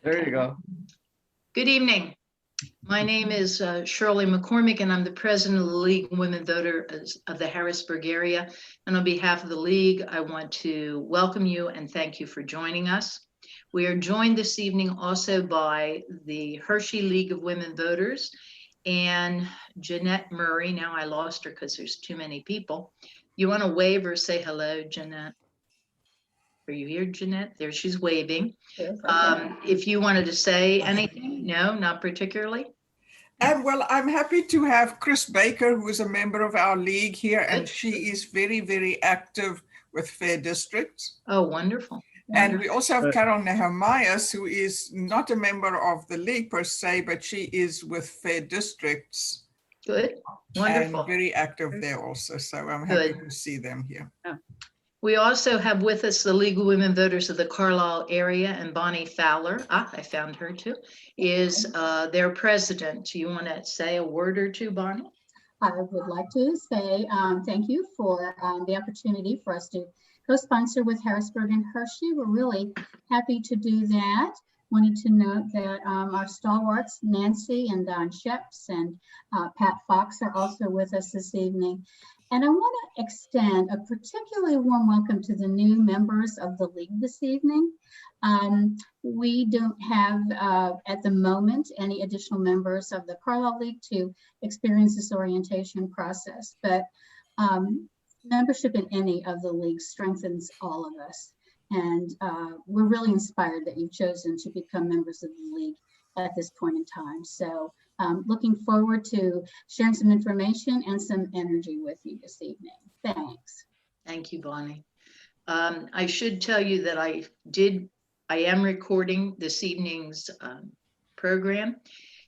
There you go. Good evening. My name is Shirley McCormick, and I'm the president of the League of Women Voters of the Harrisburg area. And on behalf of the League, I want to welcome you and thank you for joining us. We are joined this evening also by the Hershey League of Women Voters and Jeanette Murray. Now I lost her because there's too many people. You want to wave or say hello, Jeanette? Are you here, Jeanette? There, she's waving. If you wanted to say anything, no, not particularly. Well, I'm happy to have Chris Baker, who is a member of our league here, and she is very, very active with Fair Districts. Oh, wonderful. And we also have Carol Nehemias, who is not a member of the league per se, but she is with Fair Districts. Good, wonderful. And very active there also, so I'm happy to see them here. Yeah. We also have with us the League of Women Voters of the Carlisle area, and Bonnie Fowler, I found her too, is their president. Do you want to say a word or two, Bonnie? I would like to say thank you for the opportunity for us to co-sponsor with Harrisburg and Hershey. We're really happy to do that. Wanted to note that our stalwarts, Nancy and Don Sheps and Pat Fox, are also with us this evening. And I want to extend a particularly warm welcome to the new members of the League this evening. We don't have, at the moment, any additional members of the Carlisle League to experience this orientation process, but membership in any of the leagues strengthens all of us. And we're really inspired that you've chosen to become members of the League at this point in time. So looking forward to sharing some information and some energy with you this evening. Thanks. Thank you, Bonnie. I should tell you that I am recording this evening's program,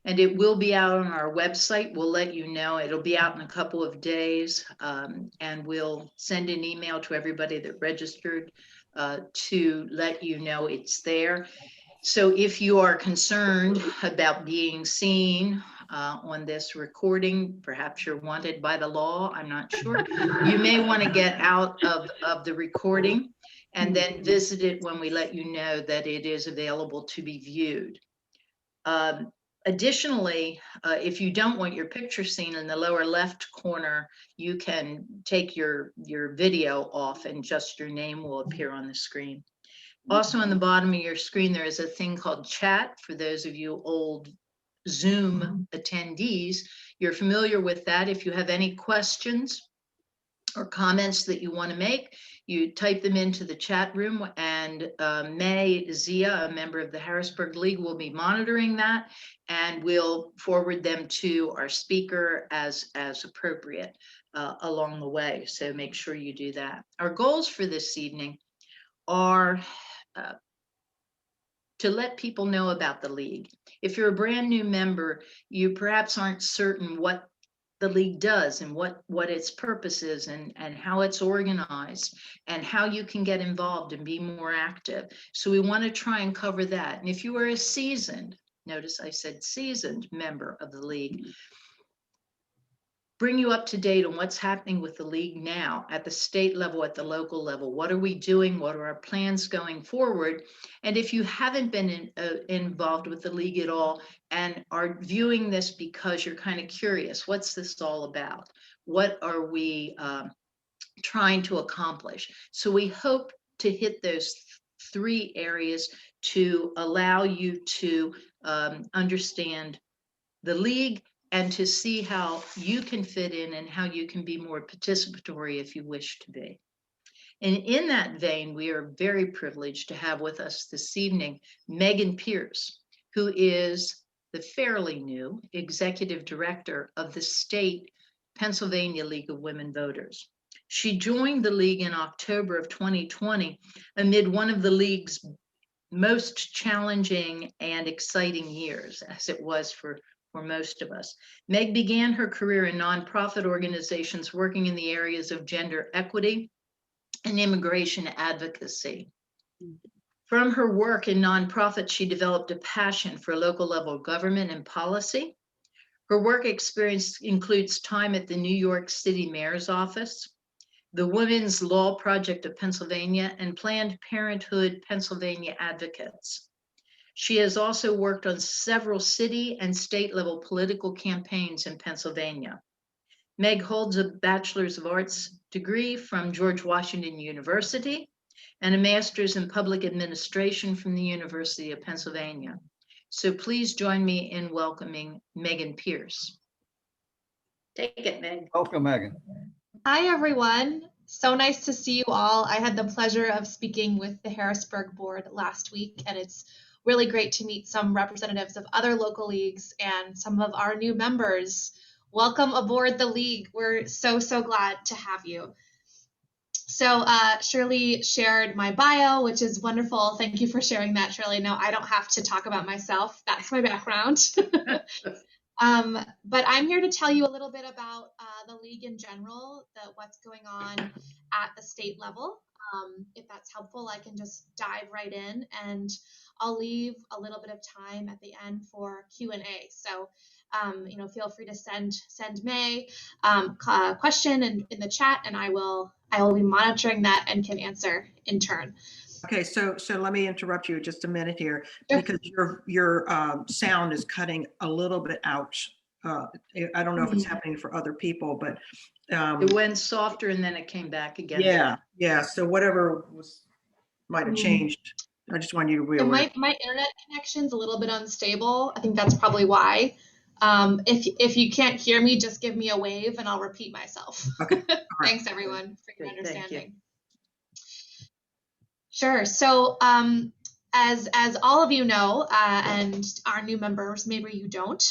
and it will be out on our website. We'll let you know. It'll be out in a couple of days, and we'll send an email to everybody that registered to let you know it's there. So if you are concerned about being seen on this recording, perhaps you're wanted by the law, I'm not sure. You may want to get out of the recording and then visit it when we let you know that it is available to be viewed. Additionally, if you don't want your picture seen, in the lower left corner, you can take your video off and just your name will appear on the screen. Also on the bottom of your screen, there is a thing called chat. For those of you old Zoom attendees, you're familiar with that. If you have any questions or comments that you want to make, you type them into the chat room, and May Zia, a member of the Harrisburg League, will be monitoring that, and we'll forward them to our speaker as appropriate along the way. So make sure you do that. Our goals for this evening are to let people know about the League. If you're a brand new member, you perhaps aren't certain what the League does and what its purpose is and how it's organized and how you can get involved and be more active. So we want to try and cover that. And if you are a seasoned, notice I said seasoned member of the League, bring you up to date on what's happening with the League now at the state level, at the local level. What are we doing? What are our plans going forward? And if you haven't been involved with the League at all and are viewing this because you're kind of curious, what's this all about? What are we trying to accomplish? So we hope to hit those three areas to allow you to understand the League and to see how you can fit in and how you can be more participatory if you wish to be. And in that vein, we are very privileged to have with us this evening Megan Pierce, who is the fairly new executive director of the state Pennsylvania League of Women Voters. She joined the League in October of 2020 amid one of the League's most challenging and exciting years, as it was for most of us. Meg began her career in nonprofit organizations working in the areas of gender equity and immigration advocacy. From her work in nonprofits, she developed a passion for local level government and policy. Her work experience includes time at the New York City Mayor's Office, the Women's Law Project of Pennsylvania, and Planned Parenthood Pennsylvania Advocates. She has also worked on several city and state level political campaigns in Pennsylvania. Meg holds a Bachelor's of Arts degree from George Washington University and a master's in public administration from the University of Pennsylvania. So please join me in welcoming Megan Pierce. Take it, Meg. Welcome, Megan. Hi, everyone. So nice to see you all. I had the pleasure of speaking with the Harrisburg board last week, and it's really great to meet some representatives of other local leagues and some of our new members. Welcome aboard the league. We're so glad to have you. So Shirley shared my bio, which is wonderful. Thank you for sharing that, Shirley. No, I don't have to talk about myself. That's my background. But I'm here to tell you a little bit about the league in general, what's going on at the state level. If that's helpful, I can just dive right in, and I'll leave a little bit of time at the end for Q&A. So, feel free to send May a question in the chat, and I will be monitoring that and can answer in turn. Okay, so let me interrupt you just a minute here, Sure. because your sound is cutting a little bit out. I don't know if it's happening for other people, but It went softer and then it came back again. yeah. So whatever might have changed. I just want you to be aware. My internet connection's a little bit unstable. I think that's probably why. If you can't hear me, just give me a wave and I'll repeat myself. Okay. All right. Thanks everyone for your Good, thank you. understanding. Sure. So as all of you know, and our new members, maybe you don't,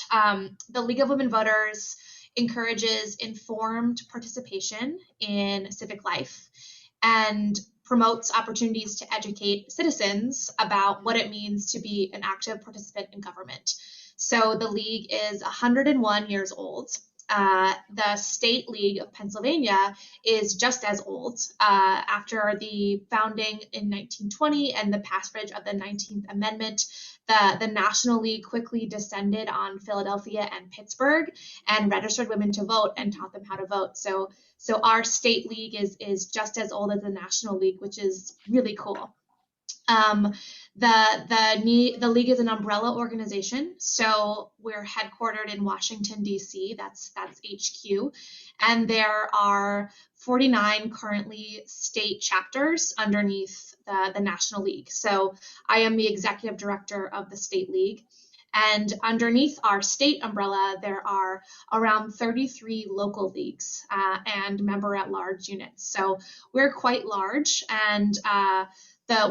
the League of Women Voters encourages informed participation in civic life and promotes opportunities to educate citizens about what it means to be an active participant in government. So the League is 101 years old. The State League of Pennsylvania is just as old. After the founding in 1920 and the passage of the 19th Amendment, the National League quickly descended on Philadelphia and Pittsburgh and registered women to vote and taught them how to vote. So our State League is just as old as the National League, which is really cool. The league is an umbrella organization, so we're headquartered in Washington, D.C. That's HQ, and there are 49 currently state chapters underneath the National League. So I am the executive director of the State League, and underneath our state umbrella, there are around 33 local leagues and member-at-large units. So we're quite large, and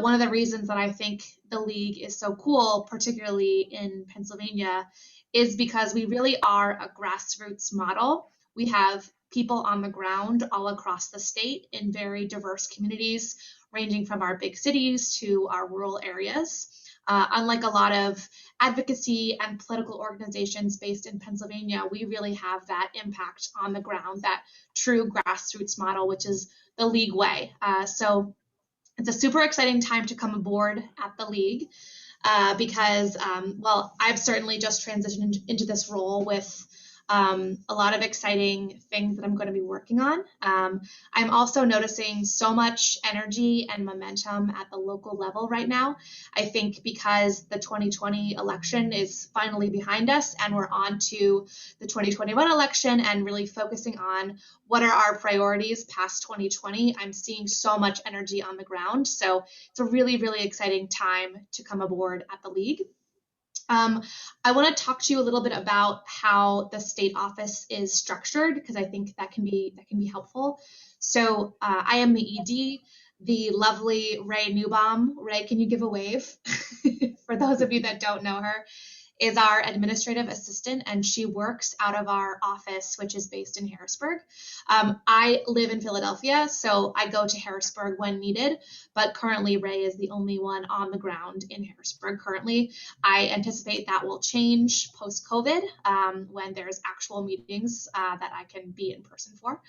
one of the reasons that I think the league is so cool, particularly in Pennsylvania, is because we really are a grassroots model. We have people on the ground all across the state in very diverse communities, ranging from our big cities to our rural areas. Unlike a lot of advocacy and political organizations based in Pennsylvania, we really have that impact on the ground, that true grassroots model, which is the league way. So it's a super exciting time to come aboard at the league because, I've certainly just transitioned into this role with a lot of exciting things that I'm going to be working on. I'm also noticing so much energy and momentum at the local level right now. I think because the 2020 election is finally behind us and we're on to the 2021 election and really focusing on what are our priorities past 2020, I'm seeing so much energy on the ground. So it's a really, really exciting time to come aboard at the league. I want to talk to you a little bit about how the state office is structured, because I think that can be helpful. So I am the ED, the lovely Ray Newbaum. Ray, can you give a wave? For those of you that don't know her, is our administrative assistant, and she works out of our office, which is based in Harrisburg. I live in Philadelphia, so I go to Harrisburg when needed, but currently Ray is the only one on the ground in Harrisburg currently. I anticipate that will change post-COVID when there's actual meetings that I can be in person for.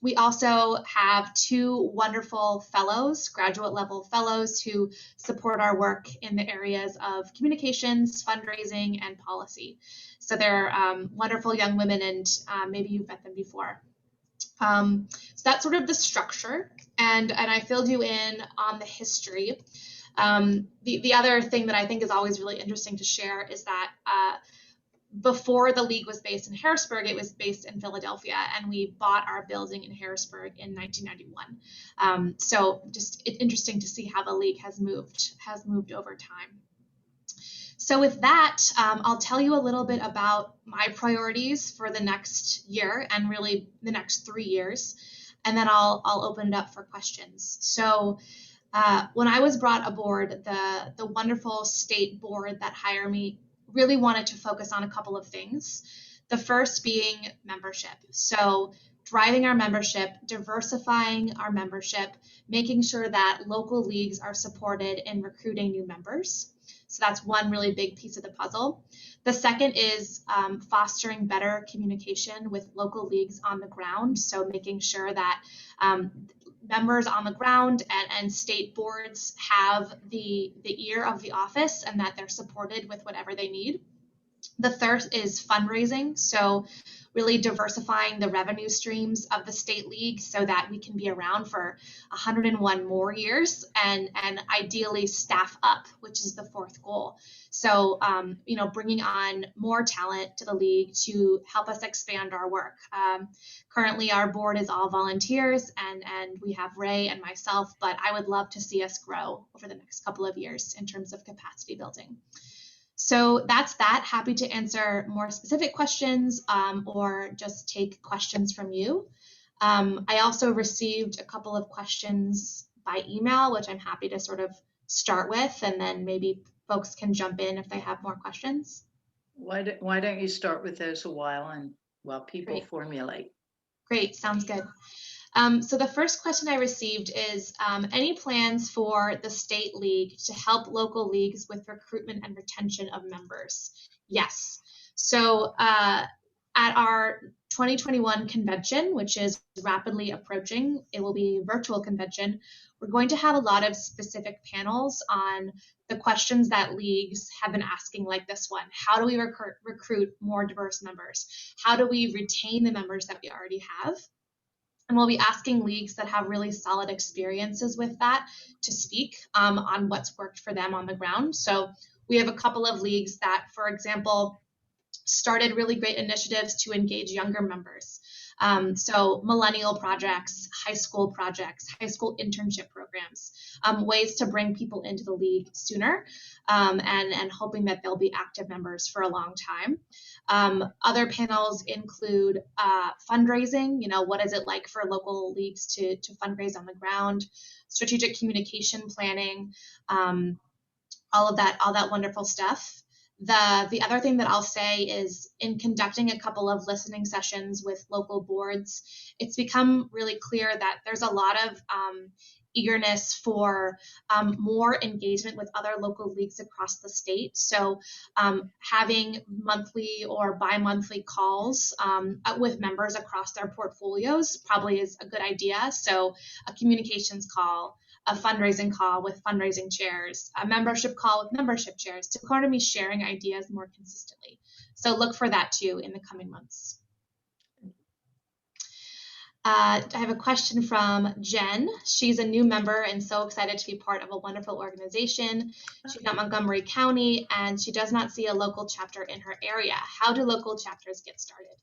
We also have 2 wonderful fellows, graduate level fellows, who support our work in the areas of communications, fundraising, and policy. So they're wonderful young women, and maybe you've met them before. So that's sort of the structure, and I filled you in on the history. The other thing that I think is always really interesting to share is that before the league was based in Harrisburg, it was based in Philadelphia, and we bought our building in Harrisburg in 1991. So just interesting to see how the league has moved over time. So with that, I'll tell you a little bit about my priorities for the next year and really the next 3 years, and then I'll open it up for questions. So when I was brought aboard, the wonderful state board that hired me really wanted to focus on a couple of things. The first being membership. So driving our membership, diversifying our membership, making sure that local leagues are supported in recruiting new members. So that's one really big piece of the puzzle. The second is fostering better communication with local leagues on the ground. So making sure that members on the ground and state boards have the ear of the office and that they're supported with whatever they need. The third is fundraising. So really diversifying the revenue streams of the state league so that we can be around for 101 more years and ideally staff up, which is the fourth goal. So, bringing on more talent to the league to help us expand our work. Currently, our board is all volunteers and we have Ray and myself, but I would love to see us grow over the next couple of years in terms of capacity building. So that's that. Happy to answer more specific questions or just take questions from you. I also received a couple of questions by email, which I'm happy to sort of start with, and then maybe folks can jump in if they have more questions. Why don't you start with those while people Great. formulate? Great, sounds good. So the first question I received is any plans for the state league to help local leagues with recruitment and retention of members? Yes. So at our 2021 convention, which is rapidly approaching, it will be a virtual convention. We're going to have a lot of specific panels on the questions that leagues have been asking, like this one. How do we recruit more diverse members? How do we retain the members that we already have? And we'll be asking leagues that have really solid experiences with that to speak on what's worked for them on the ground. So we have a couple of leagues that, for example, started really great initiatives to engage younger members. So millennial projects, high school internship programs, ways to bring people into the league sooner and hoping that they'll be active members for a long time. Other panels include fundraising, what is it like for local leagues to fundraise on the ground, strategic communication planning, all that wonderful stuff. The other thing that I'll say is in conducting a couple of listening sessions with local boards, it's become really clear that there's a lot of eagerness for more engagement with other local leagues across the state. So having monthly or bi-monthly calls with members across their portfolios probably is a good idea. So a communications call, a fundraising call with fundraising chairs, a membership call with membership chairs to kind of be sharing ideas more consistently. So look for that too in the coming months. I have a question from Jen. She's a new member and so excited to be part of a wonderful organization. She's at Montgomery County and she does not see a local chapter in her area. How do local chapters get started?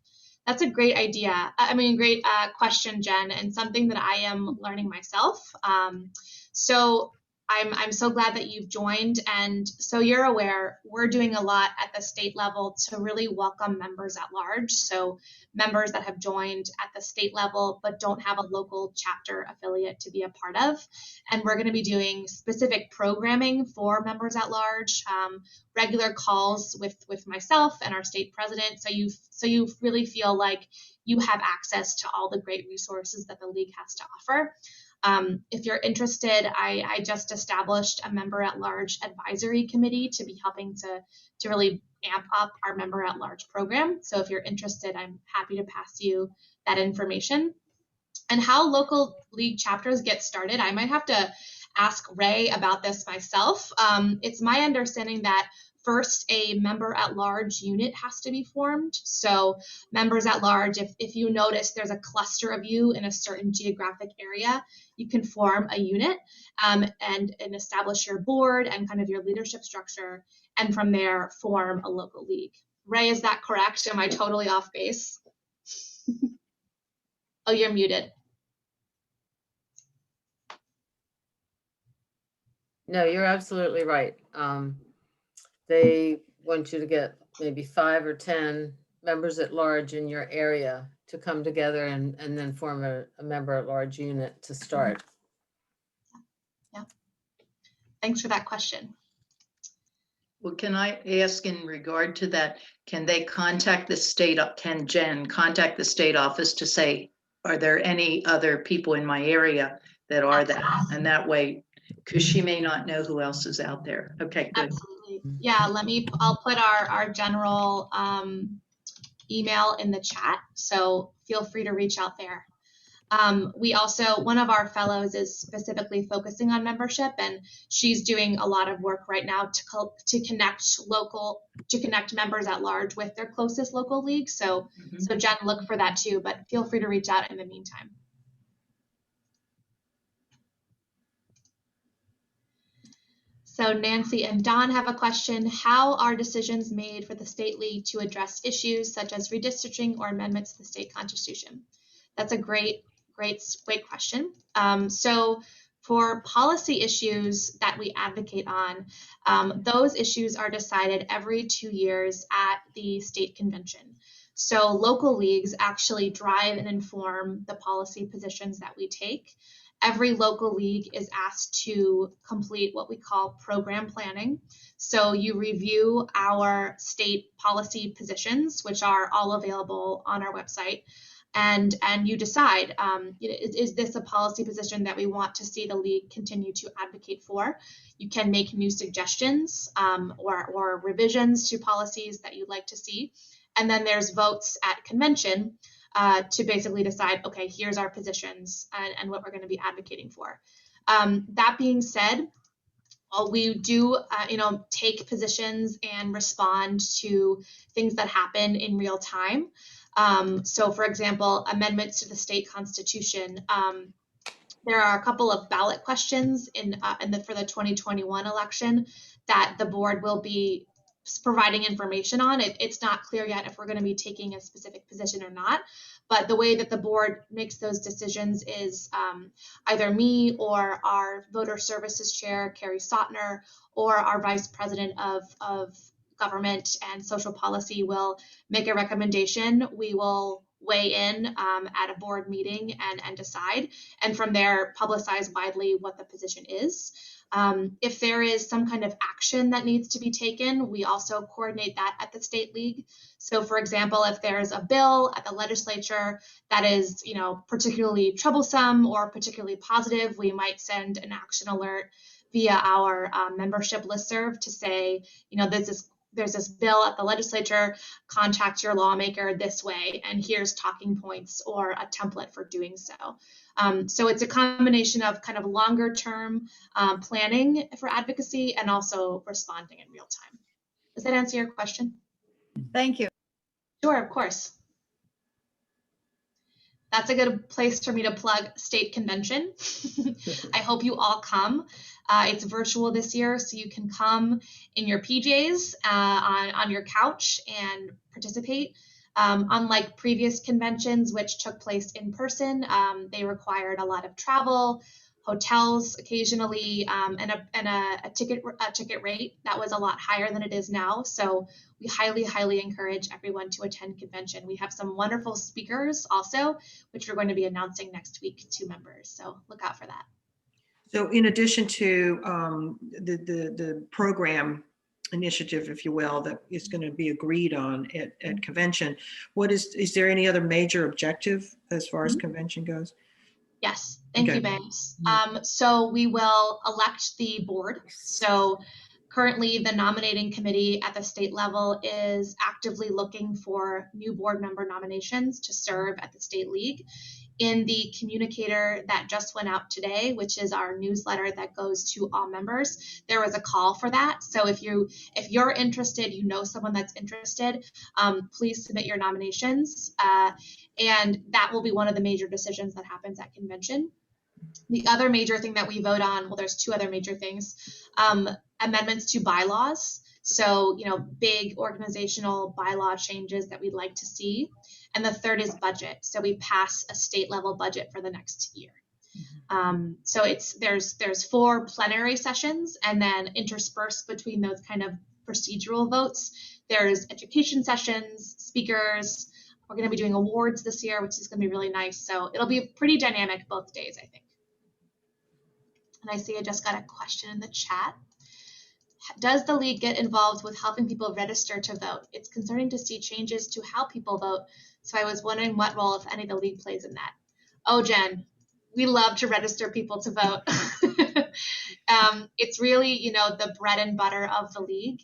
That's a great idea. Great question, Jen, and something that I am learning myself. So I'm so glad that you've joined. And so you're aware, we're doing a lot at the state level to really welcome members at large. So members that have joined at the state level, but don't have a local chapter affiliate to be a part of. And we're going to be doing specific programming for members at large, regular calls with myself and our state president. So you really feel like you have access to all the great resources that the league has to offer. If you're interested, I just established a member at large advisory committee to be helping to really amp up our member at large program. So if you're interested, I'm happy to pass you that information. And how local league chapters get started, I might have to ask Ray about this myself. It's my understanding that first a member at large unit has to be formed. So members at large, if you notice there's a cluster of you in a certain geographic area, you can form a unit and establish your board and kind of your leadership structure, and from there form a local league. Ray, is that correct? Am I totally off base? Oh, you're muted. No, you're absolutely right. They want you to get maybe 5 or 10 members at large in your area to come together and then form a member at large unit to start. Yeah. Thanks for that question. Well, can I ask in regard to that, can they contact the state, can Jen contact the state office to say, are there any other people in my area that are that? And that way, because she may not know who else is out there. Okay, good. Absolutely. Yeah, I'll put our general email in the chat, so feel free to reach out there. We also, one of our fellows is specifically focusing on membership, and she's doing a lot of work right now to connect members at large with their closest local league. So Jen, look for that too, but feel free to reach out in the meantime. So Nancy and Don have a question. How are decisions made for the state league to address issues such as redistricting or amendments to the state constitution? That's a great question. So for policy issues that we advocate on, those issues are decided every 2 years at the state convention. So local leagues actually drive and inform the policy positions that we take. Every local league is asked to complete what we call program planning. So you review our state policy positions, which are all available on our website, and you decide, is this a policy position that we want to see the league continue to advocate for? You can make new suggestions or revisions to policies that you'd like to see. And then there's votes at convention to basically decide, okay, here's our positions and what we're going to be advocating for. That being said, we do, take positions and respond to things that happen in real time. So, for example, amendments to the state constitution. There are a couple of ballot questions for the 2021 election that the board will be providing information on. It's not clear yet if we're going to be taking a specific position or not, but the way that the board makes those decisions is either me or our voter services chair, Carrie Sotner, or our vice president of government and social policy will make a recommendation. We will weigh in at a board meeting and decide, and from there publicize widely what the position is. If there is some kind of action that needs to be taken, we also coordinate that at the state league. So for example, if there's a bill at the legislature that is, particularly troublesome or particularly positive, we might send an action alert via our membership listserv to say, there's this bill at the legislature, contact your lawmaker this way, and here's talking points or a template for doing so. So it's a combination of kind of longer term planning for advocacy and also responding in real time. Does that answer your question? Thank you. Sure, of course. That's a good place for me to plug state convention. I hope you all come. It's virtual this year, so you can come in your PJs on your couch and participate. Unlike previous conventions, which took place in person, they required a lot of travel, hotels occasionally, and a ticket rate that was a lot higher than it is now. So we highly encourage everyone to attend convention. We have some wonderful speakers also, which we're going to be announcing next week to members. So look out for that. So in addition to the program initiative, if you will, that is going to be agreed on at convention, is there any other major objective as far as convention goes? Yes, thank you, Banks. So we will elect the board. So currently the nominating committee at the state level is actively looking for new board member nominations to serve at the state league. in the communicator that just went out today, which is our newsletter that goes to all members, there was a call for that. So if you're interested, you know someone that's interested, please submit your nominations. And that will be one of the major decisions that happens at convention. The other major thing that we vote on, well, there's two other major things, amendments to bylaws. So, big organizational bylaw changes that we'd like to see. And the third is budget. So we pass a state level budget for the next year. So there's 4 plenary sessions, and then interspersed between those kind of procedural votes, there's education sessions, speakers. We're going to be doing awards this year, which is going to be really nice. So it'll be pretty dynamic both days, I think. And I see I just got a question in the chat. Does the league get involved with helping people register to vote? It's concerning to see changes to how people vote. So I was wondering what role, if any, the league plays in that. Oh, Jen, we love to register people to vote. It's really, the bread and butter of the league.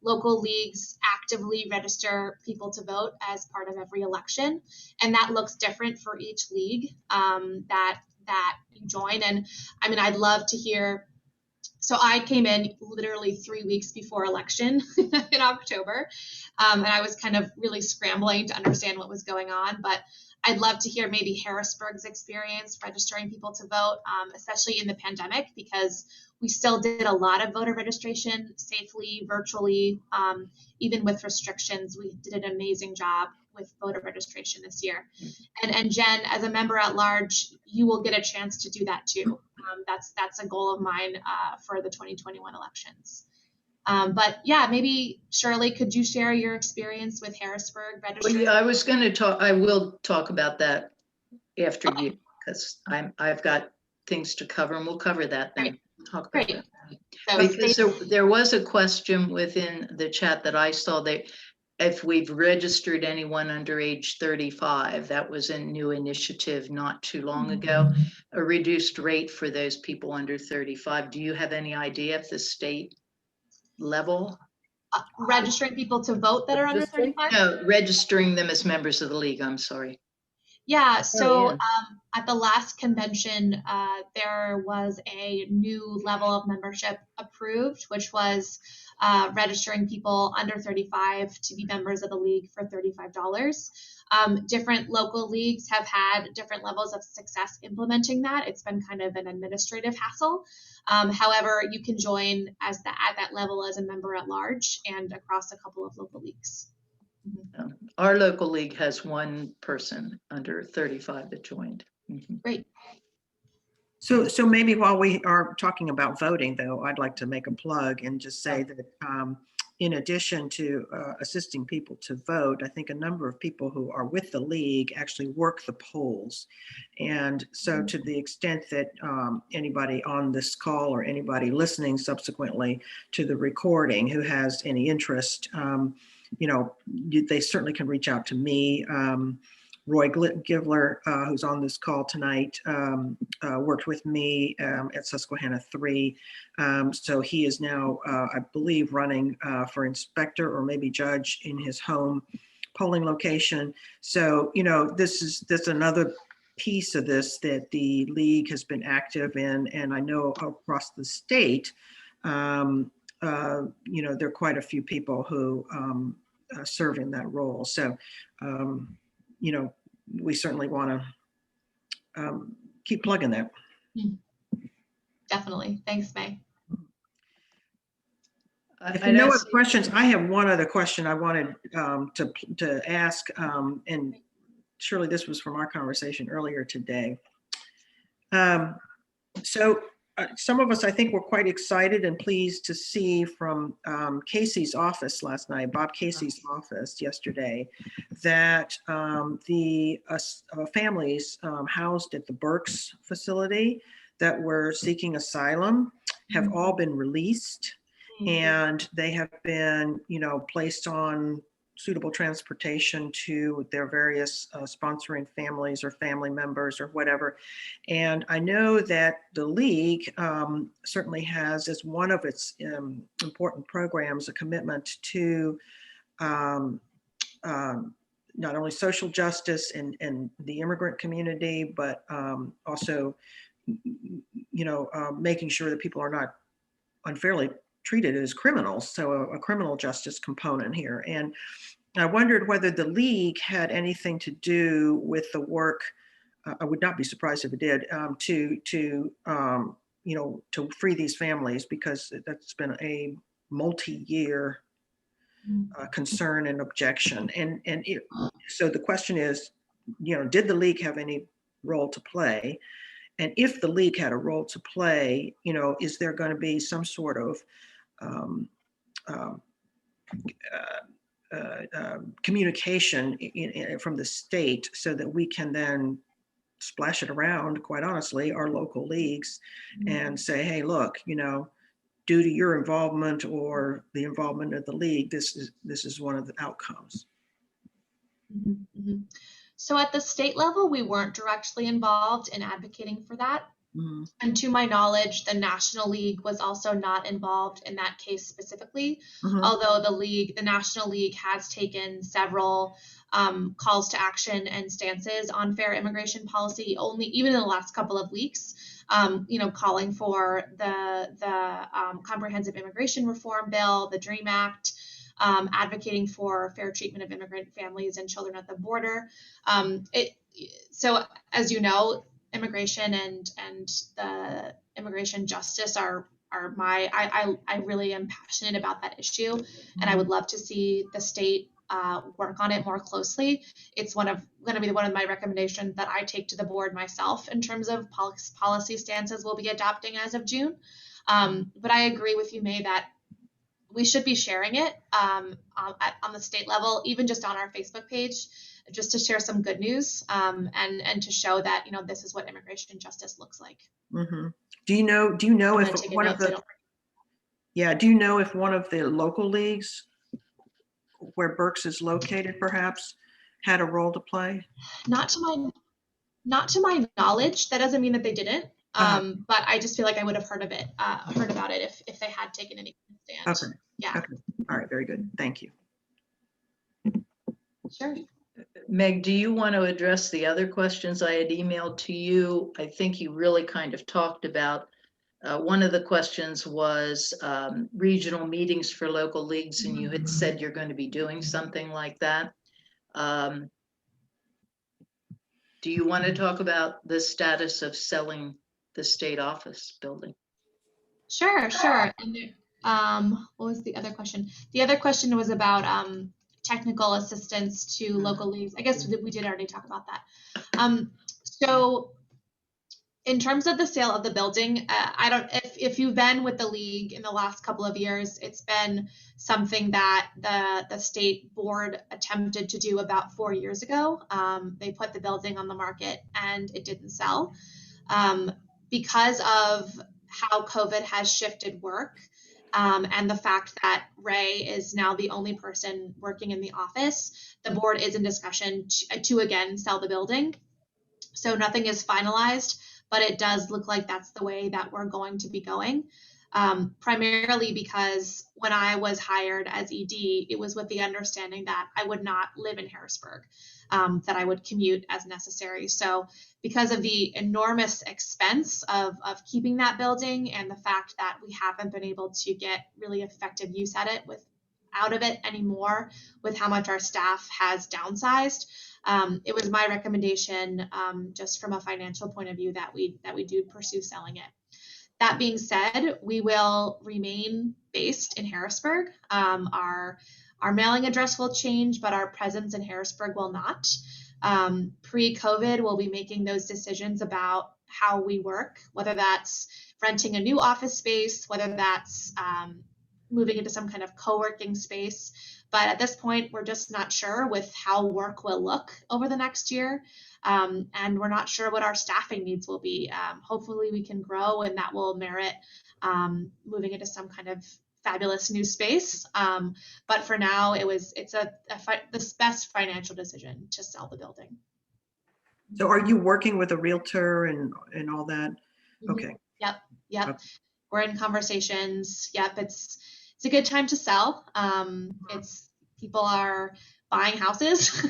Local leagues actively register people to vote as part of every election. And that looks different for each league that you join. And I mean, I'd love to hear. So I came in literally 3 weeks before election in October. And I was kind of really scrambling to understand what was going on. But I'd love to hear maybe Harrisburg's experience registering people to vote, especially in the pandemic, because we still did a lot of voter registration safely, virtually, even with restrictions. We did an amazing job with voter registration this year. And Jen, as a member at large, you will get a chance to do that too. That's a goal of mine for the 2021 elections. But yeah, maybe Shirley, could you share your experience with Harrisburg registering? Well, yeah, I was going to talk. I will talk about that after you, because I've got things to cover, and we'll cover that then. Talk about Great. that. Because there was a question within the chat that I saw that if we've registered anyone under age 35, that was a new initiative not too long ago, a reduced rate for those people under 35. Do you have any idea if the state level? Registering people to vote that are under 35? No, registering them as members of the league, I'm sorry. Yeah, so at the last convention, there was a new level of membership approved, which was registering people under 35 to be members of the league for $35. Different local leagues have had different levels of success implementing that. It's been kind of an administrative hassle. However, you can join at that level as a member at large and across a couple of local leagues. Our local league has one person under 35 that joined. Great. So maybe while we are talking about voting, though, I'd like to make a plug and just say that in addition to assisting people to vote, I think a number of people who are with the league actually work the polls. And so to the extent that anybody on this call or anybody listening subsequently to the recording who has any interest, they certainly can reach out to me. Roy Givler, who's on this call tonight, worked with me at Susquehanna 3. So he is now, I believe, running for inspector or maybe judge in his home polling location. So, this is another piece of this that the league has been active in. And I know across the state, there are quite a few people who serve in that role. So, we certainly want to keep plugging that. Definitely. Thanks, May. If there are no other questions, I have one other question I wanted to ask, and surely this was from our conversation earlier today. Some of us, I think, were quite excited and pleased to see from Casey's office last night, Bob Casey's office yesterday, that the families housed at the Berks facility that were seeking asylum have all been released, and they have been, placed on suitable transportation to their various sponsoring families or family members or whatever. And I know that the league certainly has as one of its important programs a commitment to not only social justice and the immigrant community, but also, making sure that people are not unfairly treated as criminals. So a criminal justice component here. And I wondered whether the League had anything to do with the work. I would not be surprised if it did, to free these families, because that's been a multi-year concern and objection. So the question is, did the League have any role to play? And if the League had a role to play, is there going to be some sort of communication from the state so that we can then splash it around, quite honestly, our local leagues, and say, hey, look, due to your involvement or the involvement of the League, this is one of the outcomes. So at the state level, we weren't directly involved in advocating for that. Mm-hmm. And to my knowledge, the National League was also not involved in that case specifically, Mm-hmm. although the National League has taken several calls to action and stances on fair immigration policy, even in the last couple of weeks, calling for the Comprehensive Immigration Reform Bill, the DREAM Act, advocating for fair treatment of immigrant families and children at the border. So as you know, immigration and the immigration justice are I really am passionate about that issue, and I would love to see the state work on it more closely. It's going to be one of my recommendations that I take to the board myself in terms of policy stances we'll be adopting as of June. But I agree with you, May, that we should be sharing it on the state level, even just on our Facebook page, just to share some good news and to show that this is what immigration justice looks like. Mm-hmm. Do you know if one of the local leagues where Berks is located perhaps had a role to play? Not to my knowledge. That doesn't mean that they didn't. But I just feel like I would have heard about it if they had taken any stand. Okay. Yeah. Okay. All right. Very good. Thank you. Sure. Meg, do you want to address the other questions I had emailed to you? I think you really kind of talked about, one of the questions was regional meetings for local leagues, and you had said you're going to be doing something like that. Do you want to talk about the status of selling the state office building? Sure. And what was the other question? The other question was about technical assistance to local leagues. I guess we did already talk about that. So in terms of the sale of the building, if you've been with the league in the last couple of years, it's been something that the state board attempted to do about 4 years ago. They put the building on the market and it didn't sell. Because of how COVID has shifted work, and the fact that Ray is now the only person working in the office, the board is in discussion to again sell the building. So nothing is finalized, but it does look like that's the way that we're going to be going. Primarily because when I was hired as ED, it was with the understanding that I would not live in Harrisburg, that I would commute as necessary. So because of the enormous expense of keeping that building and the fact that we haven't been able to get really effective use out of it anymore with how much our staff has downsized, it was my recommendation, just from a financial point of view, that we do pursue selling it. That being said, we will remain based in Harrisburg. Our mailing address will change, but our presence in Harrisburg will not. Pre-COVID, we'll be making those decisions about how we work, whether that's renting a new office space, whether that's moving into some kind of co-working space. But at this point, we're just not sure with how work will look over the next year. And we're not sure what our staffing needs will be. Hopefully we can grow and that will merit moving into some kind of fabulous new space. But for now, it's the best financial decision to sell the building. So are you working with a realtor and all that? Mm-hmm. Okay. Yep. Okay. We're in conversations. Yep. It's a good time to sell. People are buying houses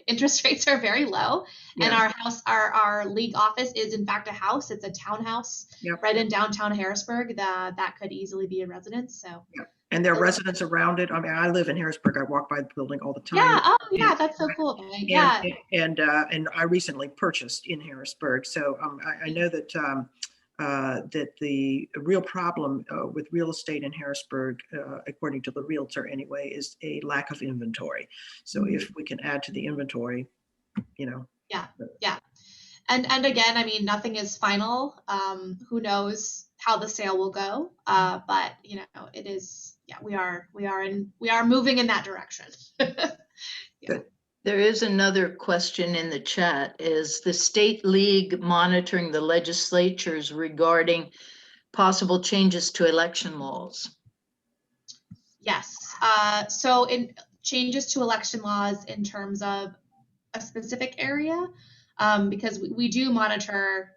interest rates are very low, and Yeah. our league office is in fact a house. It's a townhouse Yep. right in downtown Harrisburg. That could easily be a residence. So And there are residents around it. I mean, I live in Harrisburg. I walk by the building all the time. yeah, oh yeah, And- that's so cool. Right? Yeah, And I recently purchased in Harrisburg, so I know that that the real problem with real estate in Harrisburg, according to the realtor anyway, is a lack of inventory. So if we can add to the inventory, you know. yeah. And again, I mean, nothing is final. Who knows how the sale will go? But you know, it is. Yeah, we are moving in that direction. There is another question in the chat. Is the state league monitoring the legislatures regarding possible changes to election laws? Yes. So in changes to election laws in terms of a specific area, because we do monitor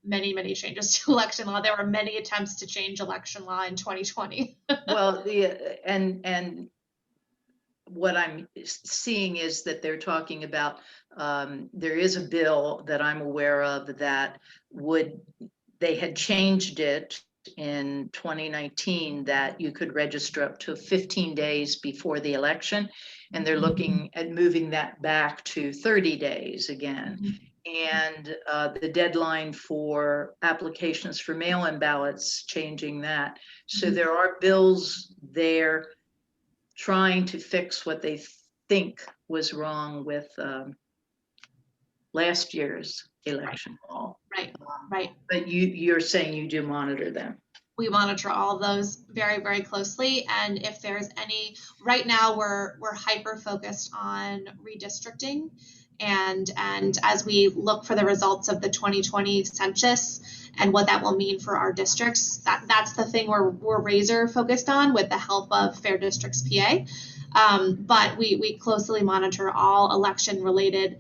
many changes to election law. There were many attempts to change election law in 2020. Well, and what I'm seeing is that they're talking about, there is a bill that I'm aware of that they had changed it in 2019 that you could register up to 15 days before the election. And they're looking at moving that back to 30 days again. And the deadline for applications for mail-in ballots, changing that. So there are bills there trying to fix what they think was wrong with last year's election law. Right. But you're saying you do monitor them. We monitor all those very closely, and if there's any, right now we're hyper focused on redistricting, and as we look for the results of the 2020 census and what that will mean for our districts, that's the thing we're razor focused on with the help of Fair Districts PA. But we closely monitor all election related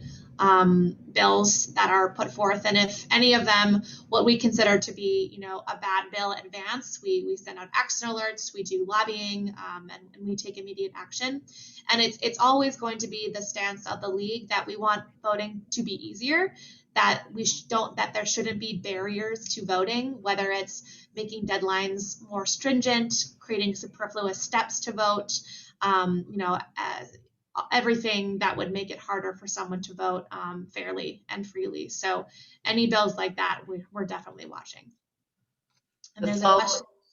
bills that are put forth, and if any of them, what we consider to be, you know, a bad bill advance, we send out action alerts, we do lobbying, and we take immediate action. And it's always going to be the stance of the league that we want voting to be easier, that that there shouldn't be barriers to voting, whether it's making deadlines more stringent, creating superfluous steps to vote, you know, everything that would make it harder for someone to vote fairly and freely. So any bills like that, we're definitely watching. And there's a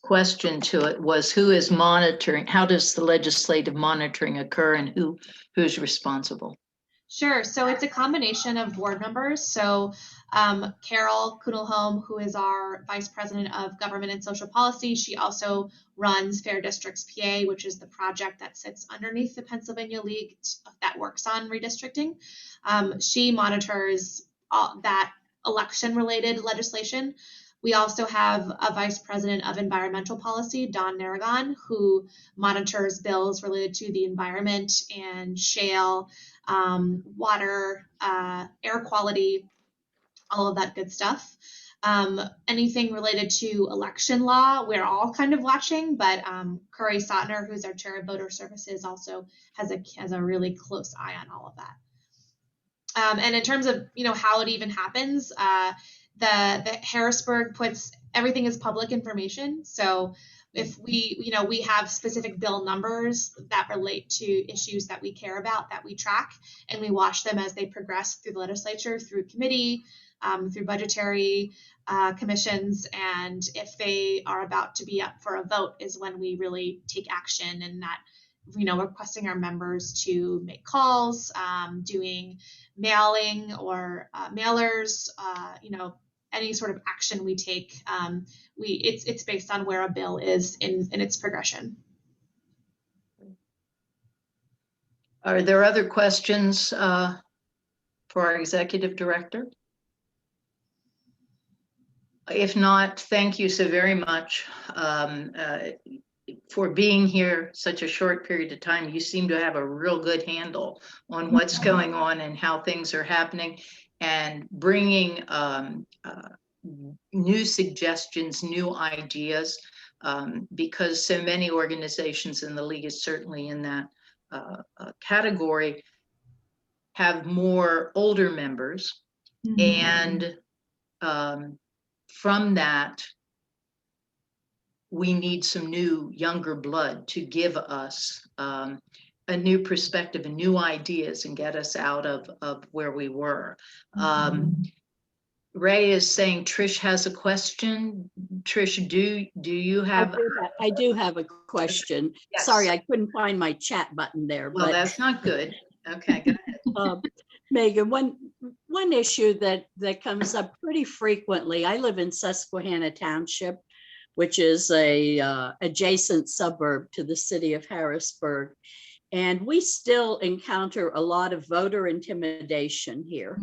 question to it was, who is monitoring? How does the legislative monitoring occur, and who's responsible? Sure. So it's a combination of board members. So Carol Kuhnelholm, who is our Vice President of Government and Social Policy, she also runs Fair Districts PA, which is the project that sits underneath the Pennsylvania League that works on redistricting. She monitors that election-related legislation. We also have a Vice President of Environmental Policy, Don Narragon, who monitors bills related to the environment and shale, water, air quality, all of that good stuff. Anything related to election law, we're all kind of watching, but Curry Sotner, who's our chair of voter services, also has a really close eye on all of that. And in terms of, you know, how it even happens, the Harrisburg puts everything as public information. So if we have specific bill numbers that relate to issues that we care about, that we track, and we watch them as they progress through the legislature, through committee, through budgetary commissions, and if they are about to be up for a vote is when we really take action, and that, you know, requesting our members to make calls, doing mailing or mailers, you know, any sort of action we take, it's based on where a bill is in its progression. Are there other questions for our executive director? If not, thank you so very much for being here such a short period of time. You seem to have a real good handle on what's going on and how things are happening, and bringing new suggestions, new ideas, because so many organizations in the league is certainly in that category, have more older members. And from that, we need some new younger blood to give us a new perspective and new ideas and get us out of where we were. Ray is saying Trish has a question. Trish, do you have? I do have a question. Yes. Sorry, I couldn't find my chat button there. Well, but that's not good. Okay, go ahead. Megan, one issue that comes up pretty frequently. I live in Susquehanna Township, which is a adjacent suburb to the city of Harrisburg, and we still encounter a lot of voter intimidation here.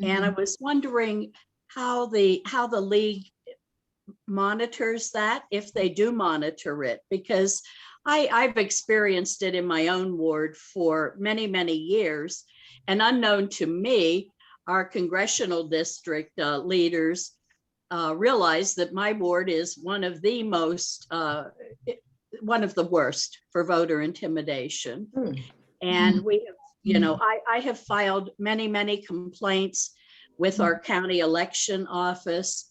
And I was wondering how the league monitors that, if they do monitor it, because I've experienced it in my own ward for many, many years. And unknown to me, our congressional district leaders realize that my ward is one of the worst for voter intimidation. And we have, you know, I have filed many, many complaints with our county election office.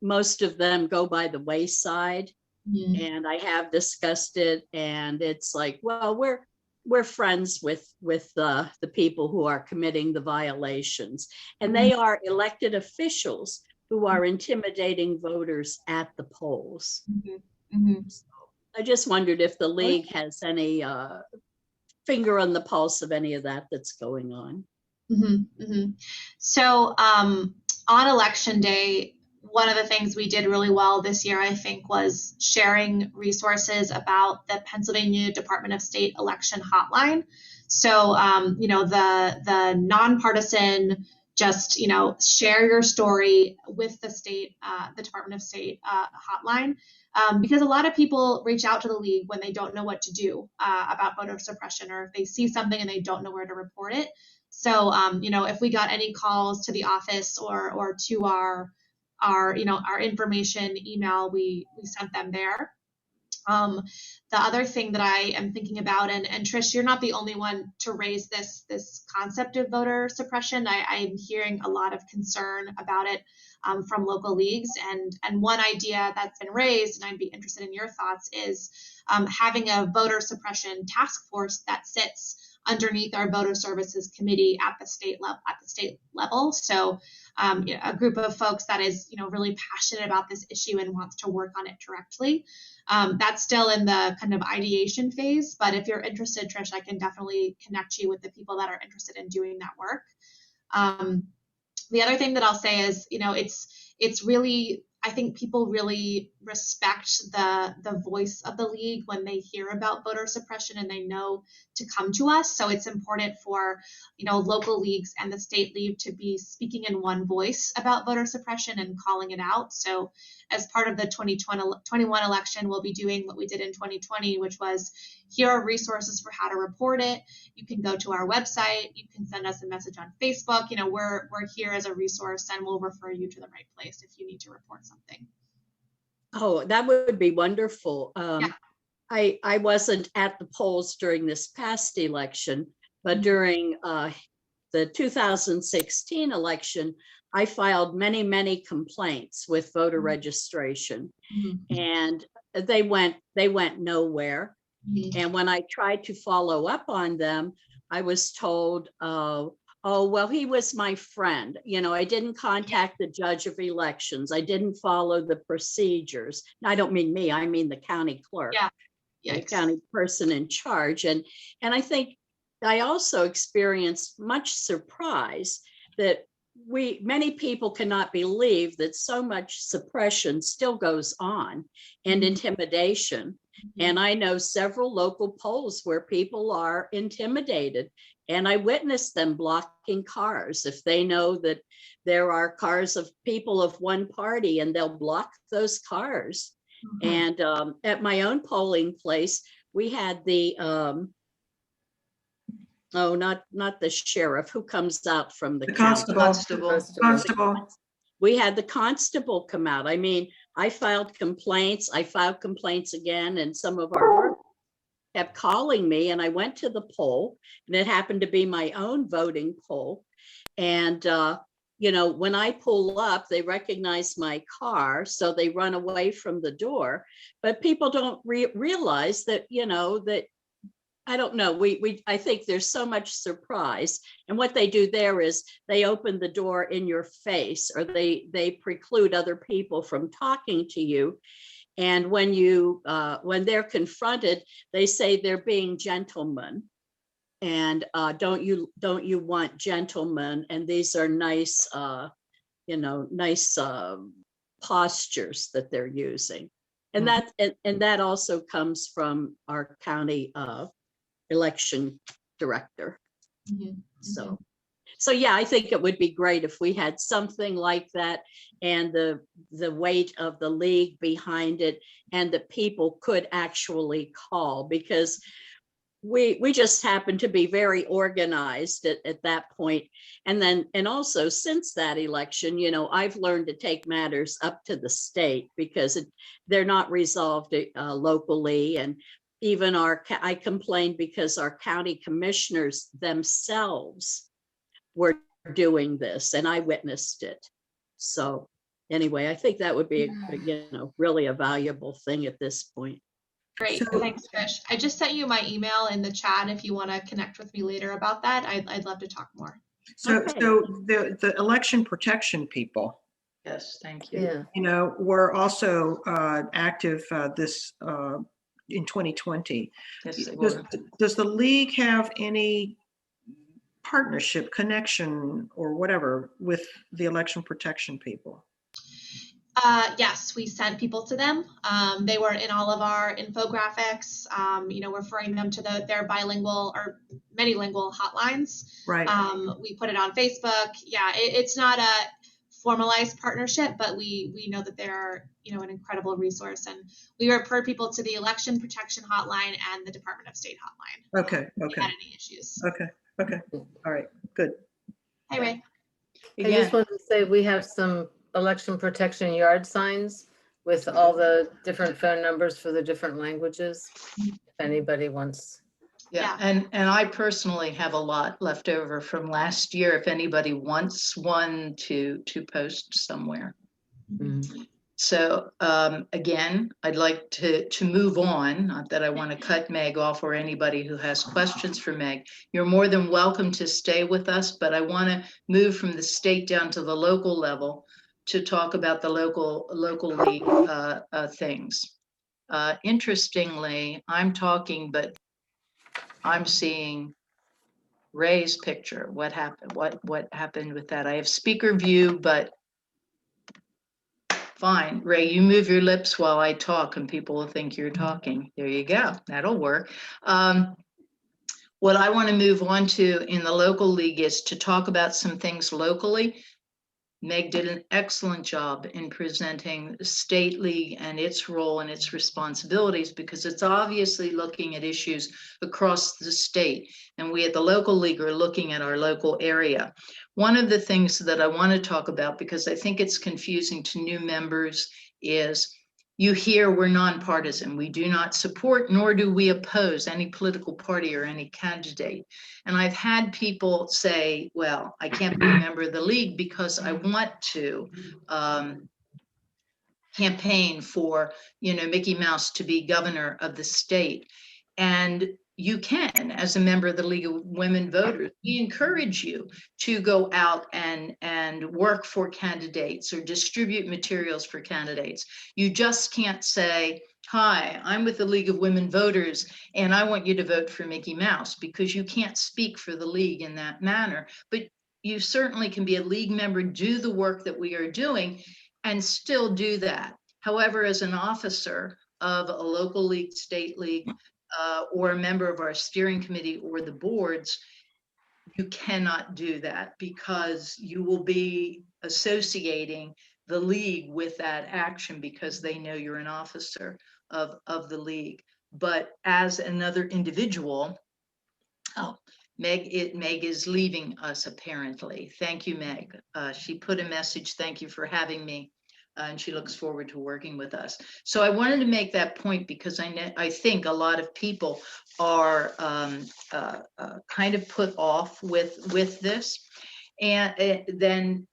Most of them go by the wayside, and I have discussed it, and it's like, well, we're friends with the people who are committing the violations, and they are elected officials who are intimidating voters at the polls. So I just wondered if the league has any finger on the pulse of any of that that's going on. So on election day, one of the things we did really well this year, I think, was sharing resources about the Pennsylvania Department of State election hotline. So, you know, the nonpartisan, just, you know, share your story with the state, the Department of State hotline. Because a lot of people reach out to the league when they don't know what to do about voter suppression, or if they see something and they don't know where to report it. So, you know, if we got any calls to the office or to our you know, our information email, we sent them there. The other thing that I am thinking about, and Trish, you're not the only one to raise this concept of voter suppression. I'm hearing a lot of concern about it from local leagues. And one idea that's been raised, and I'd be interested in your thoughts, is having a voter suppression task force that sits underneath our voter services committee at the state level. So a group of folks that is, you know, really passionate about this issue and wants to work on it directly. That's still in the kind of ideation phase, but if you're interested, Trish, I can definitely connect you with the people that are interested in doing that work. The other thing that I'll say is, you know, it's really, I think people really respect the voice of the league when they hear about voter suppression and they know to come to us. So it's important for, you know, local leagues and the state league to be speaking in one voice about voter suppression and calling it out. So as part of the 2021 election, we'll be doing what we did in 2020, which was, here are resources for how to report it. You can go to our website. You can send us a message on Facebook. You know, we're here as a resource, and we'll refer you to the right place if you need to report something. Oh, that would be wonderful. Yeah. I wasn't at the polls during this past election, but during the 2016 election, I filed many, many complaints with voter registration, and they went nowhere. And when I tried to follow up on them, I was told, oh, well, he was my friend. You know, I didn't contact the judge of elections. I didn't follow the procedures. I don't mean me, I mean the county clerk, the county person in charge. And I think I also experienced much surprise that many people cannot believe that so much suppression still goes on and intimidation. And I know several local polls where people are intimidated, and I witnessed them blocking cars. If they know that there are cars of people of one party, and they'll block those cars. And at my own polling place, we had the not the sheriff who comes out from the county. Constable. We had the constable come out. I mean, I filed complaints again, and some of our kept calling me, and I went to the poll, and it happened to be my own voting poll. And, when I pull up, they recognize my car, so they run away from the door. But people don't realize that, that, I don't know, I think there's so much surprise. And what they do there is they open the door in your face, or they preclude other people from talking to you. And when they're confronted, they say they're being gentlemen. And don't you want gentlemen? And these are nice, nice postures that they're using. And that also comes from our county election director. Mhm. So yeah, I think it would be great if we had something like that, and the weight of the league behind it, and that people could actually call, because we just happen to be very organized at that point. And also since that election, I've learned to take matters up to the state, because they're not resolved locally. And even I complained because our county commissioners themselves were doing this, and I witnessed it. So anyway, I think that would be, really a valuable thing at this point. Great, So- thanks, Trish. I just sent you my email in the chat if you want to connect with me later about that. I'd love to talk more. So, Okay. so the election protection people, Yes, thank you. Yeah. were also active in 2020. Yes, they Does, were. does the league have any partnership, connection, or whatever with the election protection people? Yes, we sent people to them. They were in all of our infographics, referring them to their bilingual or manylingual hotlines. Right. We put it on Facebook. Yeah, it's not a formalized partnership, but we know that they're, an incredible resource. And we refer people to the Election Protection Hotline and the Department of State Hotline. Okay. If you had any issues. Okay. All right. Good. Hi, Ray. I just wanted to say we have some election protection yard signs with all the different phone numbers for the different languages, if anybody wants. Yeah, and I personally have a lot left over from last year, if anybody wants one to post somewhere. Mhm. So again, I'd like to move on, not that I want to cut Meg off, or anybody who has questions for Meg. You're more than welcome to stay with us, but I want to move from the state down to the local level to talk about the local league things. Interestingly, I'm talking, but I'm seeing Ray's picture. What happened? What happened with that? I have speaker view, but fine. Ray, you move your lips while I talk and people will think you're talking. There you go. That'll work. What I want to move on to in the local league is to talk about some things locally. Meg did an excellent job in presenting the state league and its role and its responsibilities, because it's obviously looking at issues across the state. And we at the local league are looking at our local area. One of the things that I want to talk about, because I think it's confusing to new members, is you hear we're nonpartisan. We do not support, nor do we oppose any political party or any candidate. And I've had people say, well, I can't be a member of the league because I want to campaign for, Mickey Mouse to be governor of the state. And you can, as a member of the League of Women Voters, we encourage you to go out and work for candidates or distribute materials for candidates. You just can't say, hi, I'm with the League of Women Voters and I want you to vote for Mickey Mouse, because you can't speak for the league in that manner. But you certainly can be a league member, do the work that we are doing, and still do that. However, as an officer of a local league, state league, or a member of our steering committee or the boards, you cannot do that, because you will be associating the league with that action because they know you're an officer of the league. But as another individual, Meg is leaving us apparently. Thank you, Meg. She put a message. Thank you for having me. and she looks forward to working with us. So I wanted to make that point because I think a lot of people are kind of put off with this. And then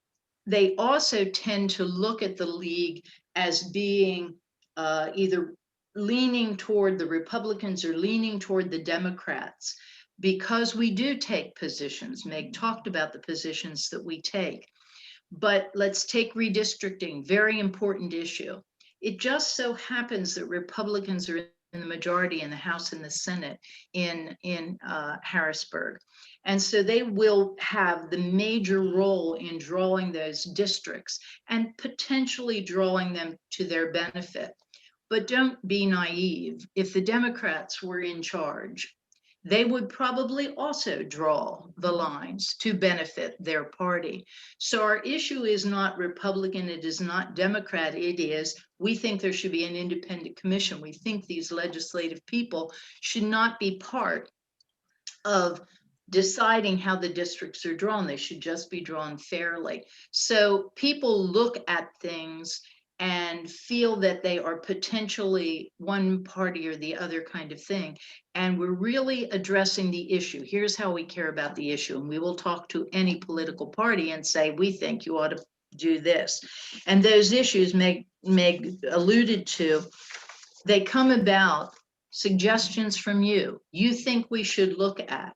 they also tend to look at the league as being either leaning toward the Republicans or leaning toward the Democrats, because we do take positions. Meg talked about the positions that we take. But let's take redistricting, very important issue. It just so happens that Republicans are in the majority in the House and the Senate in Harrisburg. And so they will have the major role in drawing those districts and potentially drawing them to their benefit. But don't be naive. If the Democrats were in charge, they would probably also draw the lines to benefit their party. So our issue is not Republican, it is not Democrat, it is, we think there should be an independent commission. We think these legislative people should not be part of deciding how the districts are drawn. They should just be drawn fairly. So people look at things and feel that they are potentially one party or the other kind of thing. And we're really addressing the issue. Here's how we care about the issue. And we will talk to any political party and say, we think you ought to do this. And those issues Meg alluded to, they come about suggestions from you. You think we should look at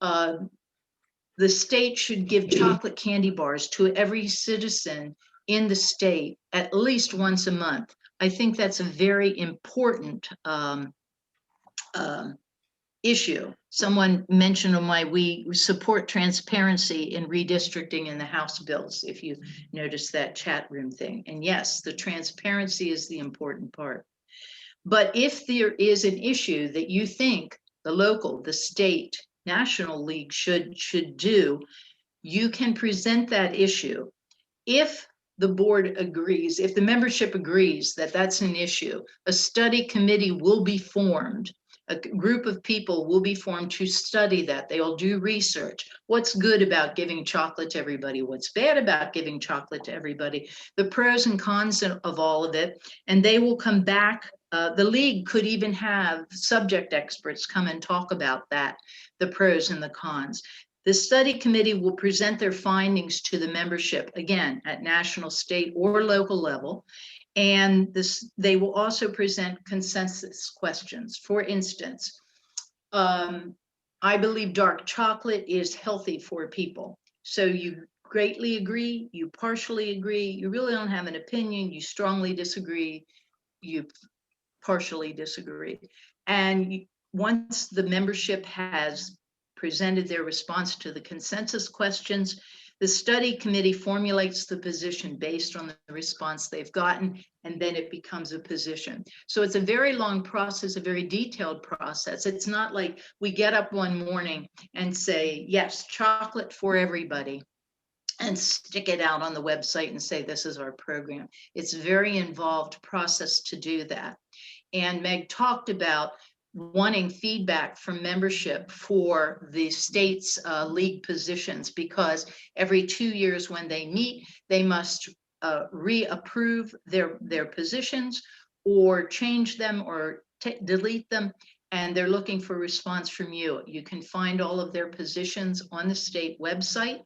the state should give chocolate candy bars to every citizen in the state at least once a month. I think that's a very important issue. Someone mentioned on why we support transparency in redistricting in the House bills, if you notice that chat room thing. And yes, the transparency is the important part. But if there is an issue that you think the local, the state, National League should do, you can present that issue. If the board agrees, if the membership agrees that that's an issue, a study committee will be formed. A group of people will be formed to study that. They'll do research. What's good about giving chocolate to everybody? What's bad about giving chocolate to everybody? The pros and cons of all of it. And they will come back. The league could even have subject experts come and talk about that, the pros and the cons. The study committee will present their findings to the membership, again, at national, state, or local level. And they will also present consensus questions. For instance, I believe dark chocolate is healthy for people. So you greatly agree, you partially agree, you really don't have an opinion, you strongly disagree, you partially disagree. And once the membership has presented their response to the consensus questions, the study committee formulates the position based on the response they've gotten, and then it becomes a position. So it's a very long process, a very detailed process. It's not like we get up one morning and say, yes, chocolate for everybody, and stick it out on the website and say, this is our program. It's a very involved process to do that. And Meg talked about wanting feedback from membership for the state's league positions, because every 2 years when they meet, they must reapprove their positions or change them or delete them. And they're looking for a response from you. You can find all of their positions on the state website,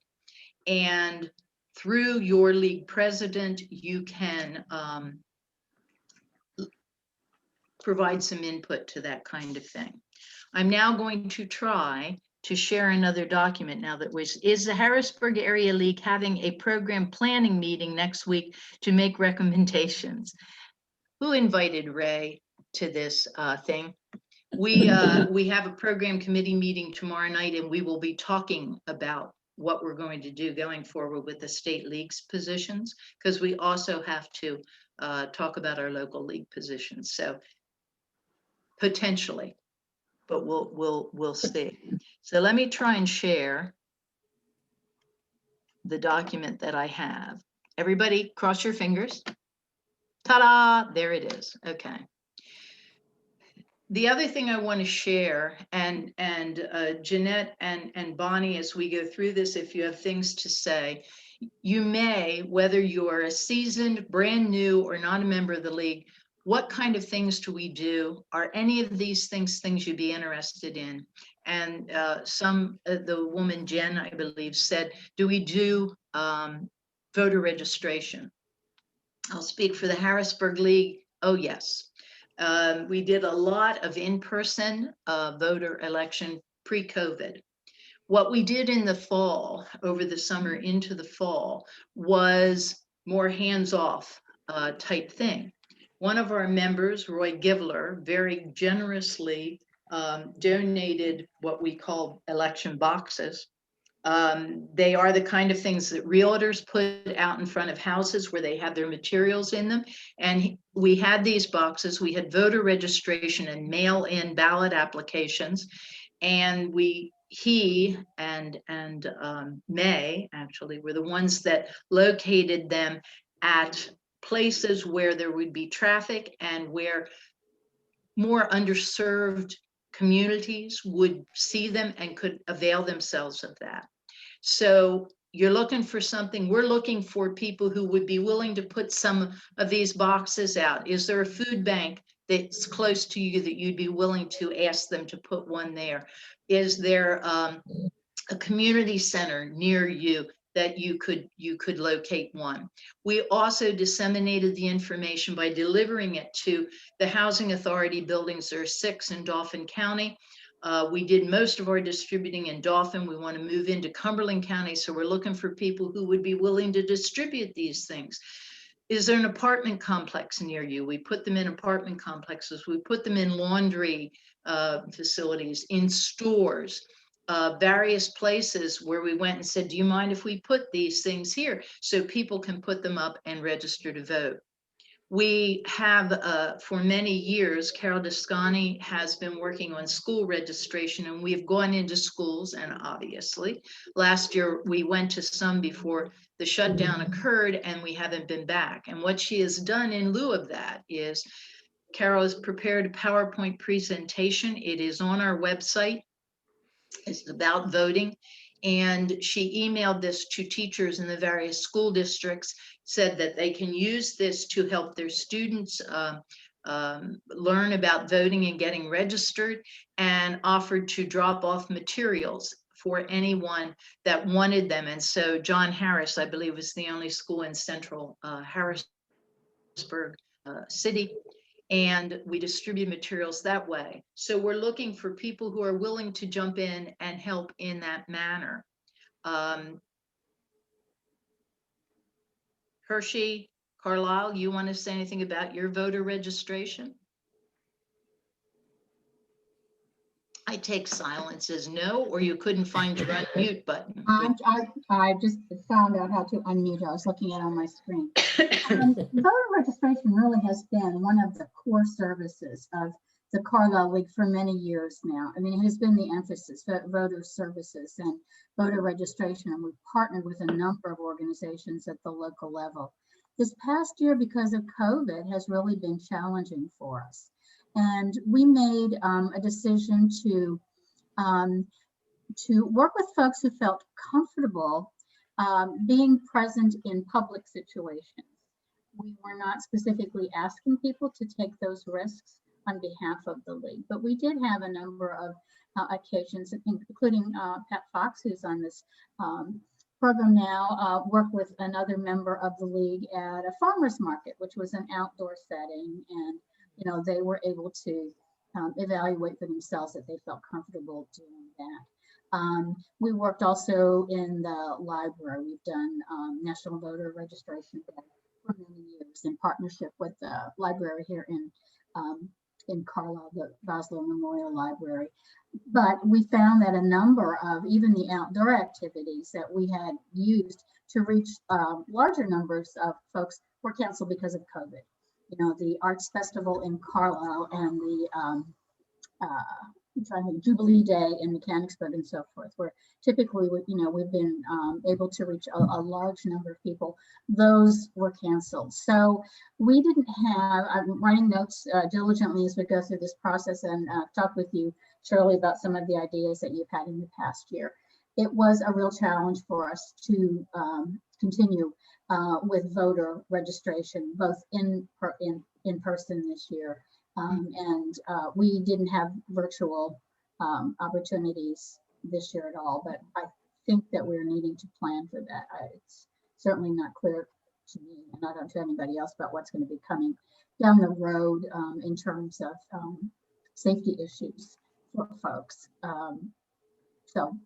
and through your league president, you can provide some input to that kind of thing. I'm now going to try to share another document now that is the Harrisburg Area League having a program planning meeting next week to make recommendations. Who invited Ray to this thing? We have a program committee meeting tomorrow night, and we will be talking about what we're going to do going forward with the state league's positions, because we also have to talk about our local league positions. So potentially, but we'll see. So let me try and share the document that I have. Everybody cross your fingers. Ta-da, there it is. Okay. The other thing I want to share, and Jeanette and Bonnie, as we go through this, if you have things to say, you may, whether you are a seasoned, brand new, or not a member of the league, what kind of things do we do? Are any of these things you'd be interested in? And the woman, Jen, I believe, said, do we do voter registration? I'll speak for the Harrisburg League. Oh, yes. We did a lot of in-person voter election pre-COVID. What we did in the fall, over the summer into the fall, was more hands-off type thing. One of our members, Roy Givler, very generously donated what we call election boxes. They are the kind of things that realtors put out in front of houses where they have their materials in them. And we had these boxes. We had voter registration and mail-in ballot applications. And he and May actually were the ones that located them at places where there would be traffic and where more underserved communities would see them and could avail themselves of that. So you're looking for something, we're looking for people who would be willing to put some of these boxes out. Is there a food bank that's close to you that you'd be willing to ask them to put one there? Is there a community center near you that you could locate one? We also disseminated the information by delivering it to the housing authority buildings. There are 6 in Dauphin County. We did most of our distributing in Dauphin. We want to move into Cumberland County, so we're looking for people who would be willing to distribute these things. Is there an apartment complex near you? We put them in apartment complexes. We put them in laundry facilities, in stores, various places where we went and said, do you mind if we put these things here so people can put them up and register to vote? We have, for many years, Carol Descani has been working on school registration, and we've gone into schools, and obviously, last year we went to some before the shutdown occurred, and we haven't been back. And what she has done in lieu of that is Carol has prepared a PowerPoint presentation. It is on our website. It's about voting. And she emailed this to teachers in the various school districts, said that they can use this to help their students learn about voting and getting registered, and offered to drop off materials for anyone that wanted them. And so John Harris, I believe, was the only school in central Harrisburg city. And we distribute materials that way. So we're looking for people who are willing to jump in and help in that manner. Hershey, Carlisle, you want to say anything about your voter registration? I take silence as no, or you couldn't find your unmute button. I just found out how to unmute. I was looking at it on my screen. Voter registration really has been one of the core services of the Carlisle League for many years now. I mean, it has been the emphasis, voter services and voter registration, and we've partnered with a number of organizations at the local level. This past year, because of COVID, has really been challenging for us. And we made a decision to work with folks who felt comfortable being present in public situations. We were not specifically asking people to take those risks on behalf of the league, but we did have a number of occasions, including Pat Fox, who's on this program now, worked with another member of the league at a farmer's market, which was an outdoor setting, and they were able to evaluate for themselves that they felt comfortable doing that. We worked also in the library. We've done National Voter Registration Day for many years in partnership with the library here in Carlisle, the Boswell Memorial Library. But we found that a number of even the outdoor activities that we had used to reach larger numbers of folks were canceled because of COVID. The Arts Festival in Carlisle and the Jubilee Day in Mechanicsburg and so forth, where typically we've been able to reach a large number of people. Those were canceled. So we didn't have, I'm writing notes diligently as we go through this process and talk with you, Shirley, about some of the ideas that you've had in the past year. it was a real challenge for us to continue with voter registration, both in person this year. And we didn't have virtual opportunities this year at all, but I think that we're needing to plan for that. It's certainly not clear to me, and I don't to anybody else, about what's going to be coming down the road in terms of safety issues for folks. So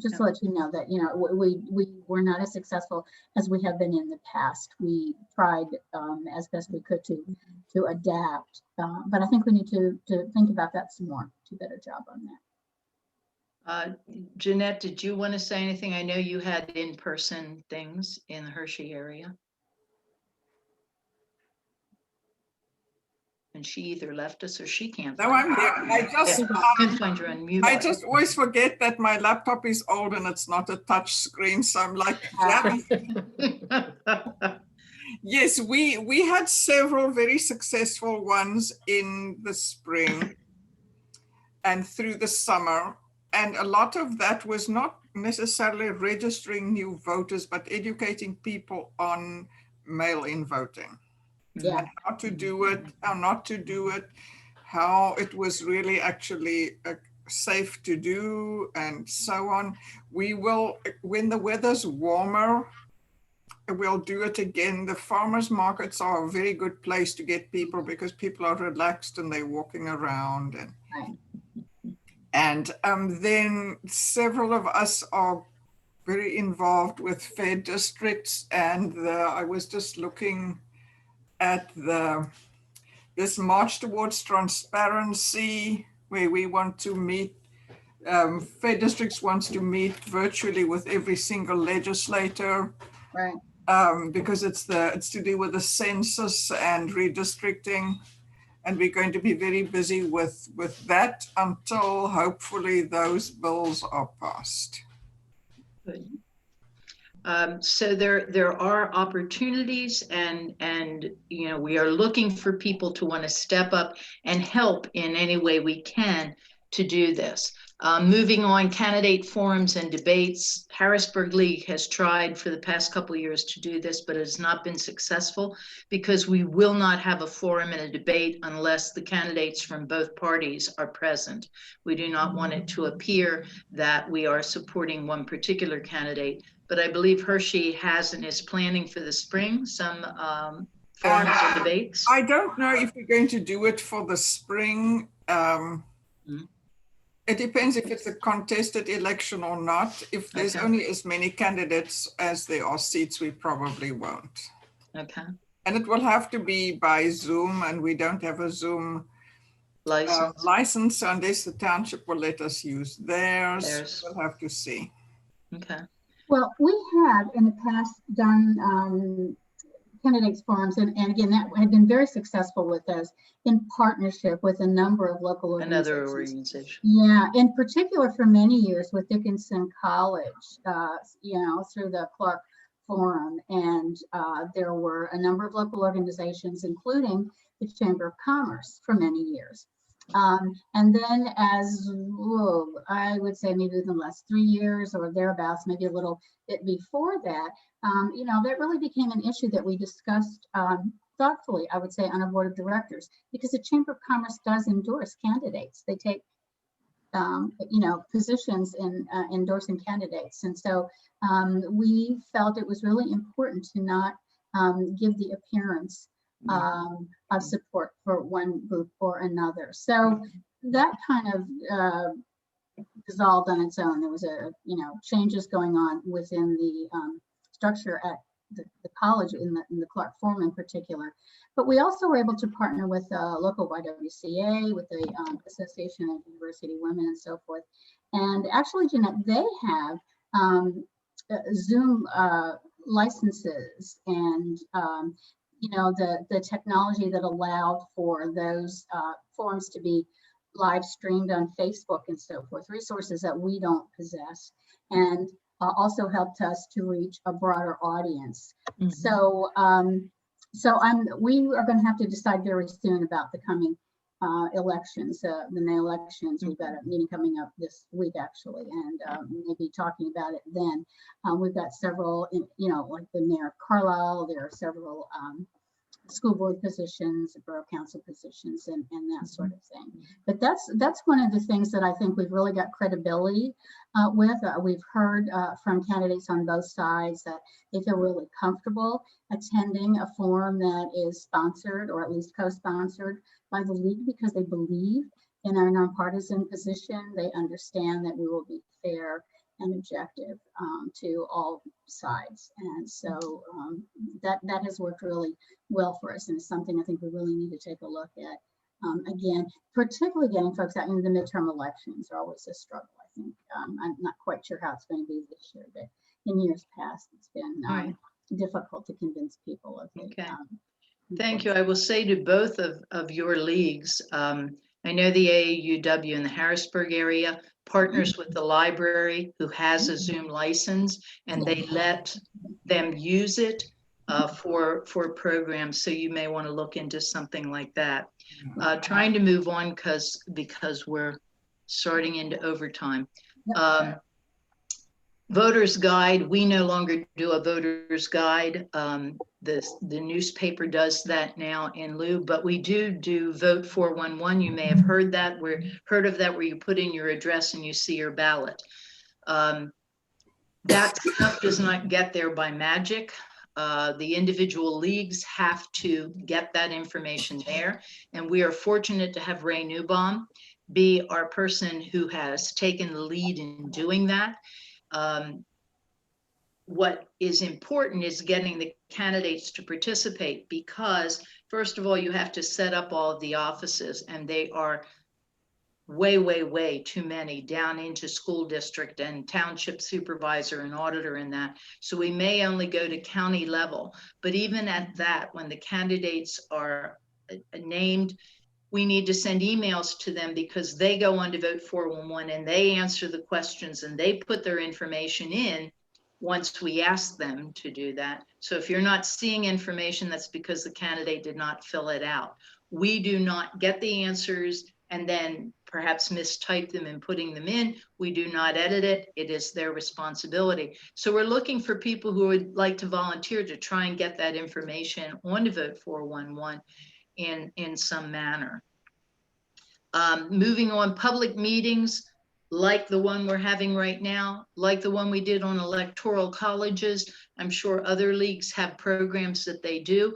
just to let you know that, we were not as successful as we have been in the past. We tried as best we could to adapt, but I think we need to think about that some more, do a better job on that. Jeanette, did you want to say anything? I know you had in-person things in the Hershey area. And she either left us or she can't. No, I'm here. I Can't find her on mute. I just always forget that my laptop is old and it's not a touch screen. So I'm like, yes, we had several very successful ones in the spring and through the summer. And a lot of that was not necessarily registering new voters, but educating people on mail-in voting. Yeah. And how to do it, how not to do it, how it was really actually safe to do, and so on. We will, when the weather's warmer, we'll do it again. The farmers markets are a very good place to get people because people are relaxed and they're walking around. And then several of us are very involved with fair districts, and I was just looking at this March Towards Transparency, where we want to meet, fair districts wants to meet virtually with every single legislator, Right. because it's to do with the census and redistricting. And we're going to be very busy with that until hopefully those bills are passed. Good. So there are opportunities, and we are looking for people to want to step up and help in any way we can to do this. Moving on, candidate forums and debates. Harrisburg League has tried for the past couple of years to do this, but it has not been successful because we will not have a forum and a debate unless the candidates from both parties are present. We do not want it to appear that we are supporting one particular candidate, but I believe Hershey has and is planning for the spring some forums and debates. I don't know if we're going to do it for the spring. It depends if it's a contested election or not. If there's only as many candidates as there are seats, we probably won't. Okay. And it will have to be by Zoom, and we don't have a Zoom license unless the township will let us use theirs. We'll have to see. Okay. Well, we have in the past done candidates forums, and again, that had been very successful with us in partnership with a number of local organizations. Another organization. Yeah, in particular for many years with Dickinson College, through the Clark Forum, and there were a number of local organizations, including the Chamber of Commerce, for many years. And then I would say maybe within the last 3 years or thereabouts, maybe a little bit before that, that really became an issue that we discussed thoughtfully, I would say, on our board of directors, because the Chamber of Commerce does endorse candidates. They take, positions in endorsing candidates. And so we felt it was really important to not give the appearance of support for one group or another. So that kind of dissolved on its own. There was changes going on within the structure at the college in the Clark Forum in particular. But we also were able to partner with local YWCA, with the Association of University Women and so forth. And actually, Jeanette, they have Zoom licenses and the technology that allowed for those forums to be live streamed on Facebook and so forth, resources that we don't possess, and also helped us to reach a broader audience. Mm-hmm. So we are going to have to decide very soon about the coming elections, the May elections. We've got a meeting coming up this week actually, and maybe talking about it then. We've got several, like the mayor of Carlisle. There are several school board positions, borough council positions, and that sort of thing. But that's one of the things that I think we've really got credibility with. We've heard from candidates on both sides that they feel really comfortable attending a forum that is sponsored or at least co-sponsored by the league because they believe in our nonpartisan position. They understand that we will be fair and objective to all sides. And so that has worked really well for us, and it's something I think we really need to take a look at. Again, particularly getting folks out in the midterm elections are always a struggle, I think. I'm not quite sure how it's going to be this year, but in years past, it's been difficult to convince people of it. Okay. Thank you. I will say to both of your leagues, I know the AAUW in the Harrisburg area partners with the library who has a Zoom license, and they let them use it for programs. So you may want to look into something like that. Trying to move on because we're starting into overtime. Voter's guide, we no longer do a voter's guide. The newspaper does that now in lieu, but we do Vote 411. You may have heard that. Heard of that, where you put in your address and you see your ballot. That stuff does not get there by magic. The individual leagues have to get that information there, and we are fortunate to have Ray Newbaum be our person who has taken the lead in doing that. What is important is getting the candidates to participate, because first of all, you have to set up all of the offices, and they are way too many down into school district and township supervisor and auditor and that. So we may only go to county level, but even at that, when the candidates are named, we need to send emails to them, because they go on to Vote 411 and they answer the questions and they put their information in once we ask them to do that. So if you're not seeing information, that's because the candidate did not fill it out. We do not get the answers and then perhaps mistype them and putting them in. We do not edit it. It is their responsibility. So we're looking for people who would like to volunteer to try and get that information onto Vote 411 in some manner. Moving on, public meetings like the one we're having right now, like the one we did on electoral colleges. I'm sure other leagues have programs that they do.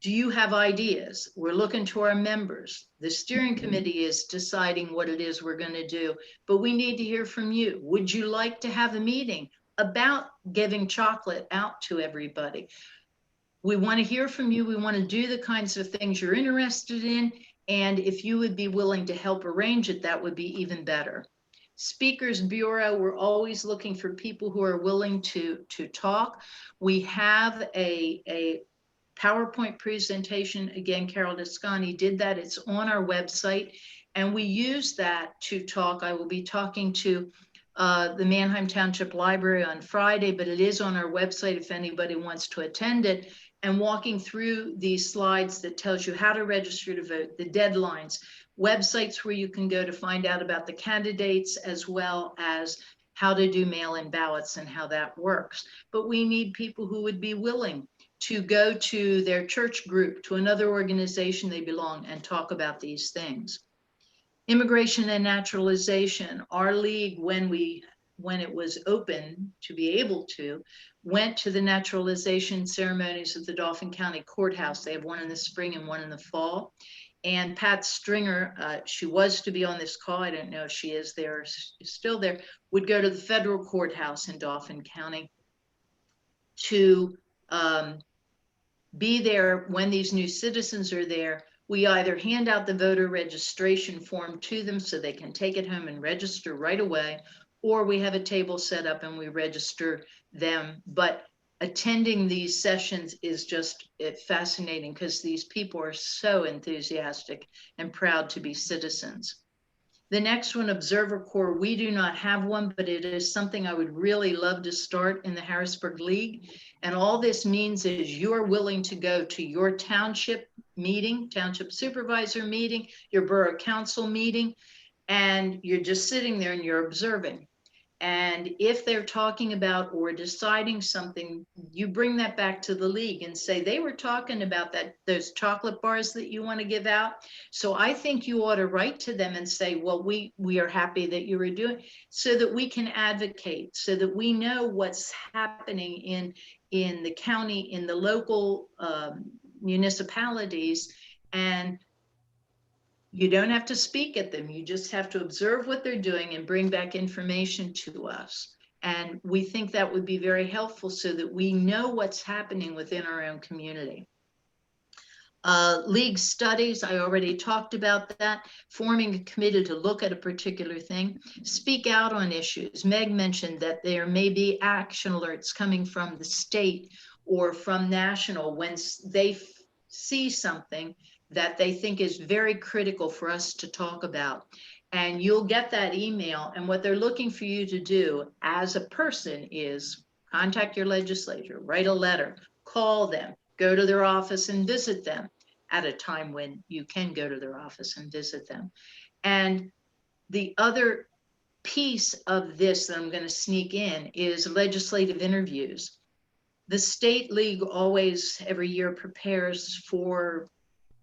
Do you have ideas? We're looking to our members. The steering committee is deciding what it is we're going to do, but we need to hear from you. Would you like to have a meeting about giving chocolate out to everybody? We want to hear from you. We want to do the kinds of things you're interested in. And if you would be willing to help arrange it, that would be even better. Speakers Bureau, we're always looking for people who are willing to talk. We have a PowerPoint presentation. Again, Carol Descani did that. It's on our website, and we use that to talk. I will be talking to the Manheim Township Library on Friday, but it is on our website if anybody wants to attend it, and walking through these slides that tells you how to register to vote, the deadlines, websites where you can go to find out about the candidates, as well as how to do mail-in ballots and how that works. But we need people who would be willing to go to their church group, to another organization they belong, and talk about these things. Immigration and naturalization, our league, when it was open to be able to, went to the naturalization ceremonies at the Dauphin County Courthouse. They have one in the spring and one in the fall. And Pat Stringer, she was to be on this call, I don't know if she is there or still there, would go to the federal courthouse in Dauphin County to be there when these new citizens are there. We either hand out the voter registration form to them so they can take it home and register right away, or we have a table set up and we register them. But attending these sessions is just fascinating, because these people are so enthusiastic and proud to be citizens. The next one, Observer Corps, we do not have one, but it is something I would really love to start in the Harrisburg League. And all this means is you're willing to go to your township meeting, township supervisor meeting, your borough council meeting, and you're just sitting there and you're observing. And if they're talking about or deciding something, you bring that back to the league and say, they were talking about those chocolate bars that you want to give out. So I think you ought to write to them and say, well, we are happy that you were doing, so that we can advocate, so that we know what's happening in the county, in the local municipalities. And you don't have to speak at them. You just have to observe what they're doing and bring back information to us. And we think that would be very helpful so that we know what's happening within our own community. League studies, I already talked about that. Forming a committee to look at a particular thing. Speak out on issues. Meg mentioned that there may be action alerts coming from the state or from national when they see something that they think is very critical for us to talk about. And you'll get that email, and what they're looking for you to do as a person is contact your legislator, write a letter, call them, go to their office and visit them at a time when you can go to their office and visit them. And the other piece of this that I'm going to sneak in is legislative interviews. The state league always every year prepares 4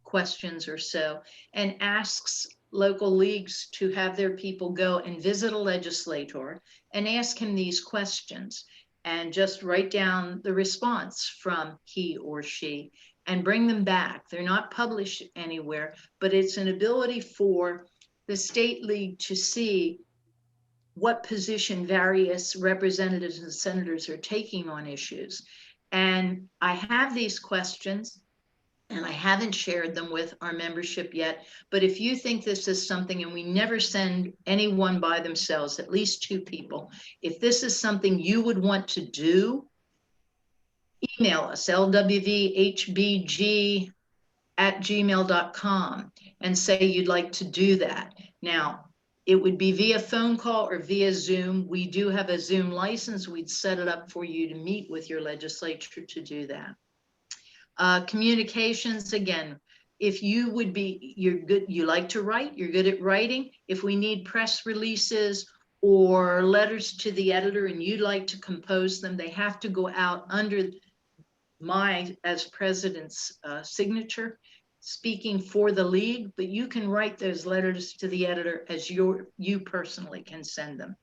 questions or so and asks local leagues to have their people go and visit a legislator and ask him these questions, and just write down the response from he or she and bring them back. They're not published anywhere, but it's an ability for the state league to see what position various representatives and senators are taking on issues. And I have these questions, and I haven't shared them with our membership yet, but if you think this is something, and we never send anyone by themselves, at least 2 people, if this is something you would want to do, email us, lwvhbg@gmail.com, and say you'd like to do that. Now, it would be via phone call or via Zoom. We do have a Zoom license. We'd set it up for you to meet with your legislature to do that. Communications, again, if you're good, you like to write, you're good at writing. If we need press releases or letters to the editor and you'd like to compose them, they have to go out under my, as president's signature, speaking for the league, but you can write those letters to the editor as you personally can send them.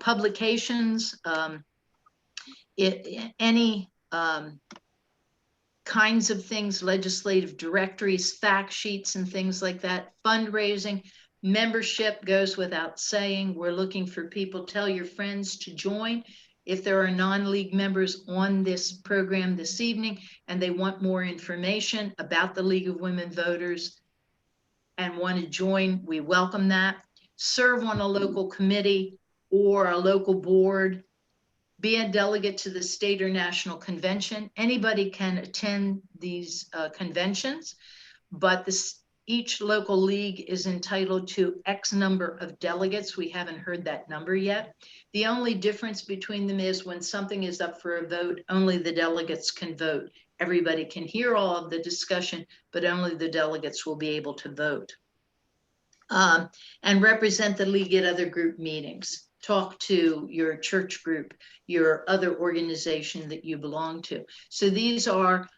Publications, any kinds of things, legislative directories, fact sheets, and things like that. Fundraising, membership goes without saying. We're looking for people. Tell your friends to join. If there are non-league members on this program this evening and they want more information about the League of Women Voters and want to join, we welcome that. Serve on a local committee or a local board. Be a delegate to the state or national convention. Anybody can attend these conventions, but each local league is entitled to X number of delegates. We haven't heard that number yet. The only difference between them is when something is up for a vote, only the delegates can vote. Everybody can hear all of the discussion, but only the delegates will be able to vote. And represent the league at other group meetings. Talk to your church group, your other organization that you belong to. So these are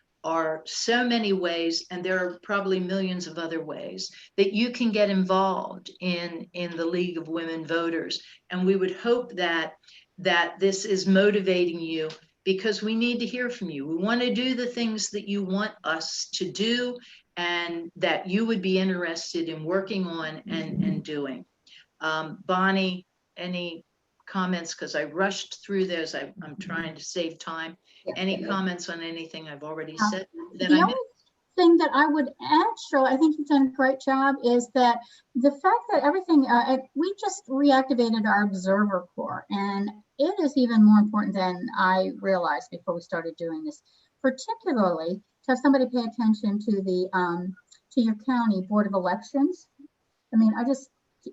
so many ways, and there are probably millions of other ways that you can get involved in the League of Women Voters. And we would hope that this is motivating you, because we need to hear from you. We want to do the things that you want us to do and that you would be interested in working on and doing. Bonnie, any comments? Because I rushed through this. I'm trying to save time. Any comments on anything I've already said? The only thing that I would add, Cheryl, I think you've done a great job, is that the fact that everything, we just reactivated our Observer Corps, and it is even more important than I realized before we started doing this, particularly to have somebody pay attention to the to your county board of elections. I mean, I just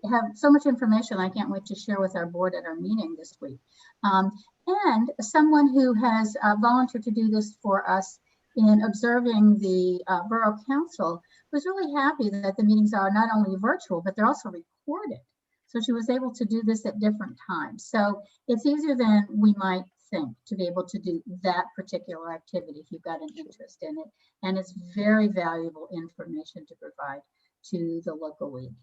have so much information I can't wait to share with our board at our meeting this week. And someone who has volunteered to do this for us in observing the Borough Council, was really happy that the meetings are not only virtual, but they're also recorded. So she was able to do this at different times. So it's easier than we might think to be able to do that particular activity if you've got an interest in it. And it's very valuable information to provide to the local league.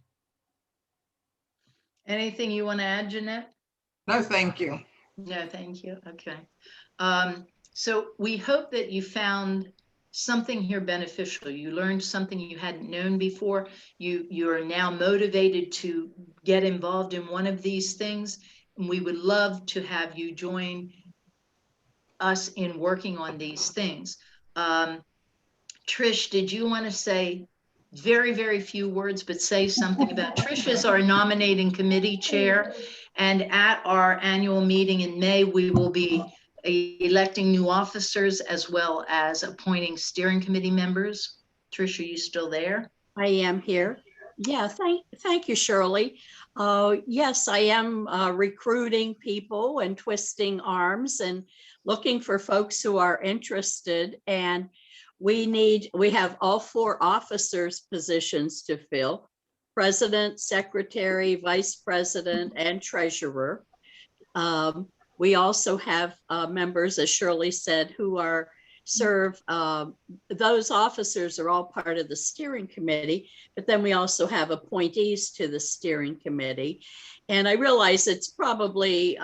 Anything you want to add, Jeanette? No, thank you. No, thank you. Okay. So we hope that you found something here beneficial. You learned something you hadn't known before. You are now motivated to get involved in one of these things. And we would love to have you join us in working on these things. Trish, did you want to say very, very few words, but say something about Trish is our nominating committee chair. And at our annual meeting in May, we will be electing new officers as well as appointing steering committee members. Trish, are you still there? I am here. Yeah, thank you, Shirley. Yes, I am recruiting people and twisting arms and looking for folks who are interested. And we have all 4 officers positions to fill: president, secretary, vice president, and treasurer. We also have members, as Shirley said, who serve. Those officers are all part of the steering committee, but then we also have appointees to the steering committee. And I realize it's probably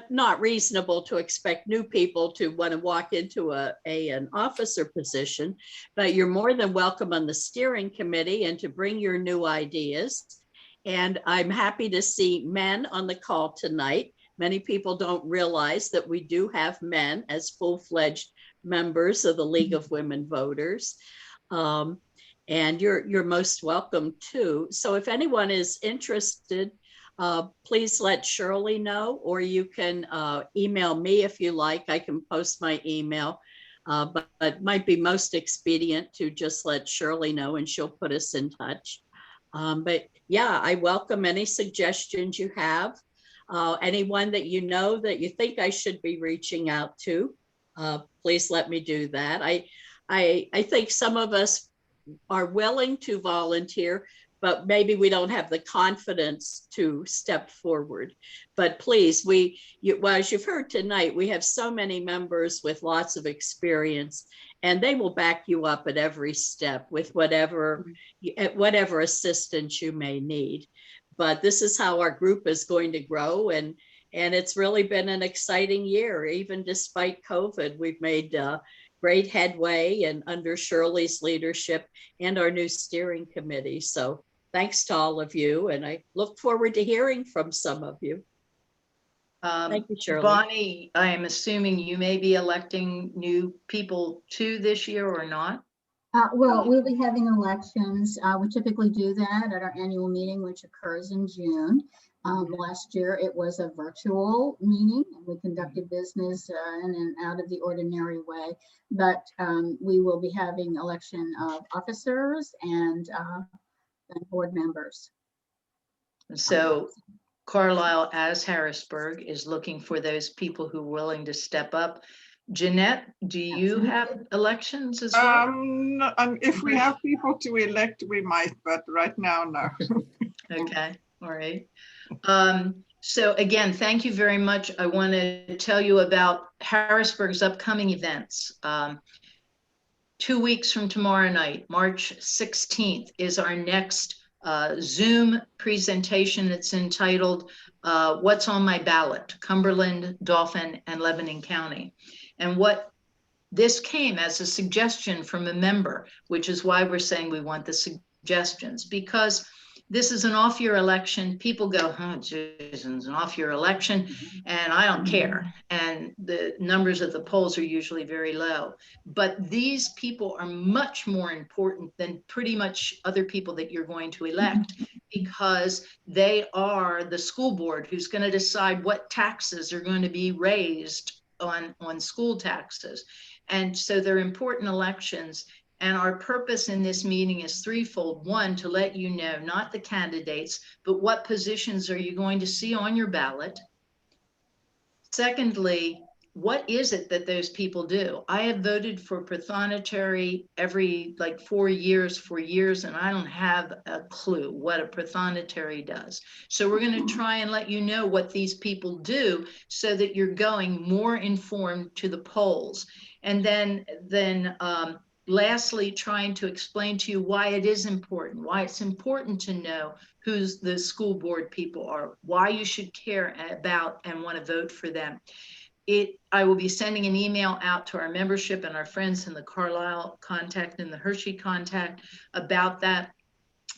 not reasonable to expect new people to want to walk into an officer position, but you're more than welcome on the steering committee and to bring your new ideas. And I'm happy to see men on the call tonight. Many people don't realize that we do have men as full-fledged members of the League of Women Voters. And you're most welcome too. So if anyone is interested, please let Shirley know, or you can email me if you like. I can post my email, but it might be most expedient to just let Shirley know and she'll put us in touch. But yeah, I welcome any suggestions you have. Anyone that you know that you think I should be reaching out to, please let me do that. I think some of us are willing to volunteer, but maybe we don't have the confidence to step forward. But please, well, as you've heard tonight, we have so many members with lots of experience, and they will back you up at every step with whatever assistance you may need. But this is how our group is going to grow, and it's really been an exciting year. Even despite COVID, we've made great headway, and under Shirley's leadership and our new steering committee. So thanks to all of you, and I look forward to hearing from some of you. Thank you, Shirley. Bonnie, I am assuming you may be electing new people too this year or not? Well, we'll be having elections. We typically do that at our annual meeting, which occurs in June. Last year, it was a virtual meeting, and we conducted business in an out of the ordinary way. But we will be having election of officers and board members. So Carlisle, as Harrisburg, is looking for those people who are willing to step up. Jeanette, do you have elections as well? If we have people to elect, we might, but right now, no. Okay, all right. So again, thank you very much. I want to tell you about Harrisburg's upcoming events. 2 weeks from tomorrow night, March 16th, is our next Zoom presentation. It's entitled What's on My Ballot? Cumberland, Dauphin, and Lebanon County. And what this came as a suggestion from a member, which is why we're saying we want the suggestions, because this is an off-year election. People go, oh, geez, it's an off-year election, and I don't care. And the numbers of the polls are usually very low. But these people are much more important than pretty much other people that you're going to elect, because they are the school board who's going to decide what taxes are going to be raised on school taxes. And so they're important elections. And our purpose in this meeting is threefold. One, to let you know, not the candidates, but what positions are you going to see on your ballot. Secondly, what is it that those people do? I have voted for prothonotary every like 4 years for years, and I don't have a clue what a prothonotary does. So we're going to try and let you know what these people do so that you're going more informed to the polls. And then lastly, trying to explain to you why it is important, why it's important to know who the school board people are, why you should care about and want to vote for them. I will be sending an email out to our membership and our friends in the Carlisle contact and the Hershey contact about that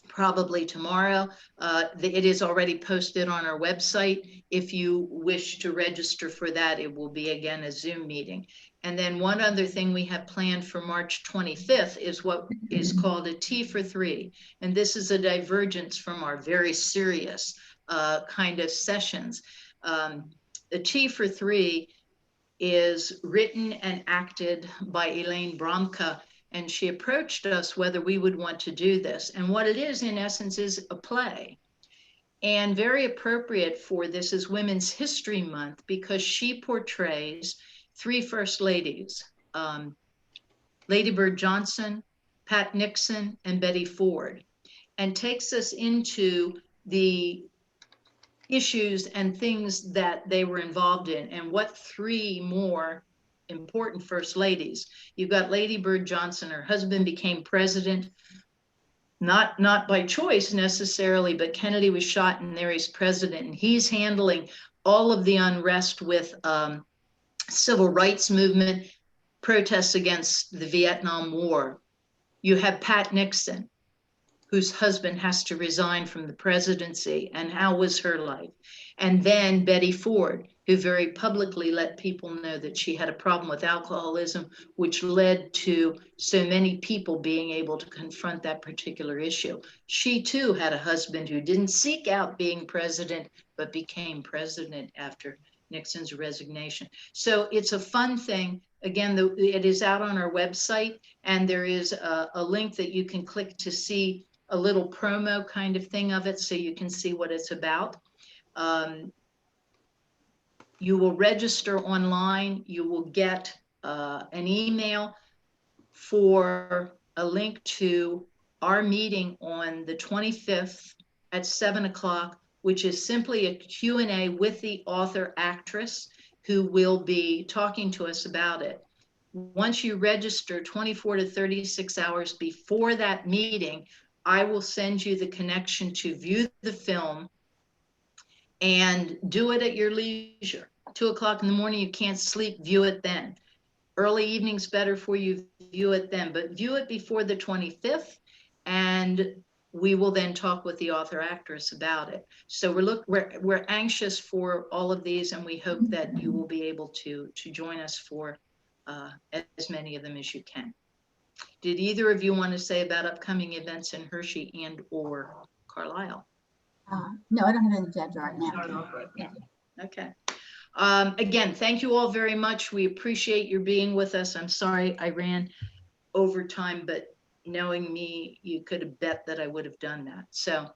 probably tomorrow. It is already posted on our website. If you wish to register for that, it will be again a Zoom meeting. And then one other thing we have planned for March 25th is what is called a Tea for Three. And this is a divergence from our very serious kind of sessions. The Tea for Three is written and acted by Elaine Bromka, and she approached us whether we would want to do this. And what it is, in essence, is a play. And very appropriate for this is Women's History Month, because she portrays 3 first ladies, Lady Bird Johnson, Pat Nixon, and Betty Ford, and takes us into the issues and things that they were involved in, and what 3 more important first ladies. You've got Lady Bird Johnson. Her husband became president, not by choice necessarily, but Kennedy was shot and there he's president, and he's handling all of the unrest with civil rights movement, protests against the Vietnam War. You have Pat Nixon, whose husband has to resign from the presidency, and how was her life? And then Betty Ford, who very publicly let people know that she had a problem with alcoholism, which led to so many people being able to confront that particular issue. She too had a husband who didn't seek out being president, but became president after Nixon's resignation. So it's a fun thing. Again, it is out on our website, and there is a link that you can click to see a little promo kind of thing of it, so you can see what it's about. You will register online. You will get an email for a link to our meeting on the 25th at 7 o'clock, which is simply a Q&A with the author actress who will be talking to us about it. Once you register 24 to 36 hours before that meeting, I will send you the connection to view the film and do it at your leisure. 2 o'clock in the morning, you can't sleep, view it then. Early evening's better for you, view it then, but view it before the 25th, and we will then talk with the author actress about it. So we're anxious for all of these, and we hope that you will be able to join us for as many of them as you can. Did either of you want to say about upcoming events in Hershey and or Carlisle? No, I don't have any agenda right now. Yeah. Okay. Again, thank you all very much. We appreciate your being with us. I'm sorry I ran over time, but knowing me, you could have bet that I would have done that. So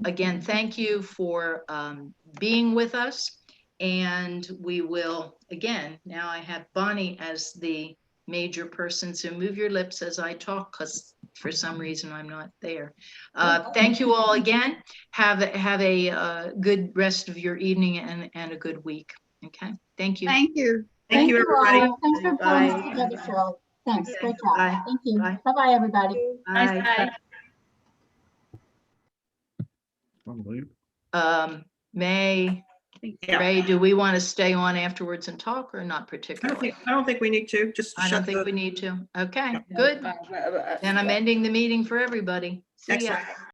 again, thank you for being with us. And we will, again, now I have Bonnie as the major person, so move your lips as I talk, because for some reason I'm not there. Thank you all again. Have a good rest of your evening and a good week. Okay, thank you. Thank you. Thank you, everybody. All. Thanks for pulling us together, Shirley. Thanks. Great job. Bye. Thank you. Bye. Bye-bye, everybody. Bye. Yeah. Ray, do we want to stay on afterwards and talk, or not particularly? I don't think we need to, just I don't shut think the. we need to. Okay, good. Then I'm ending the meeting for everybody. See ya. Excellent.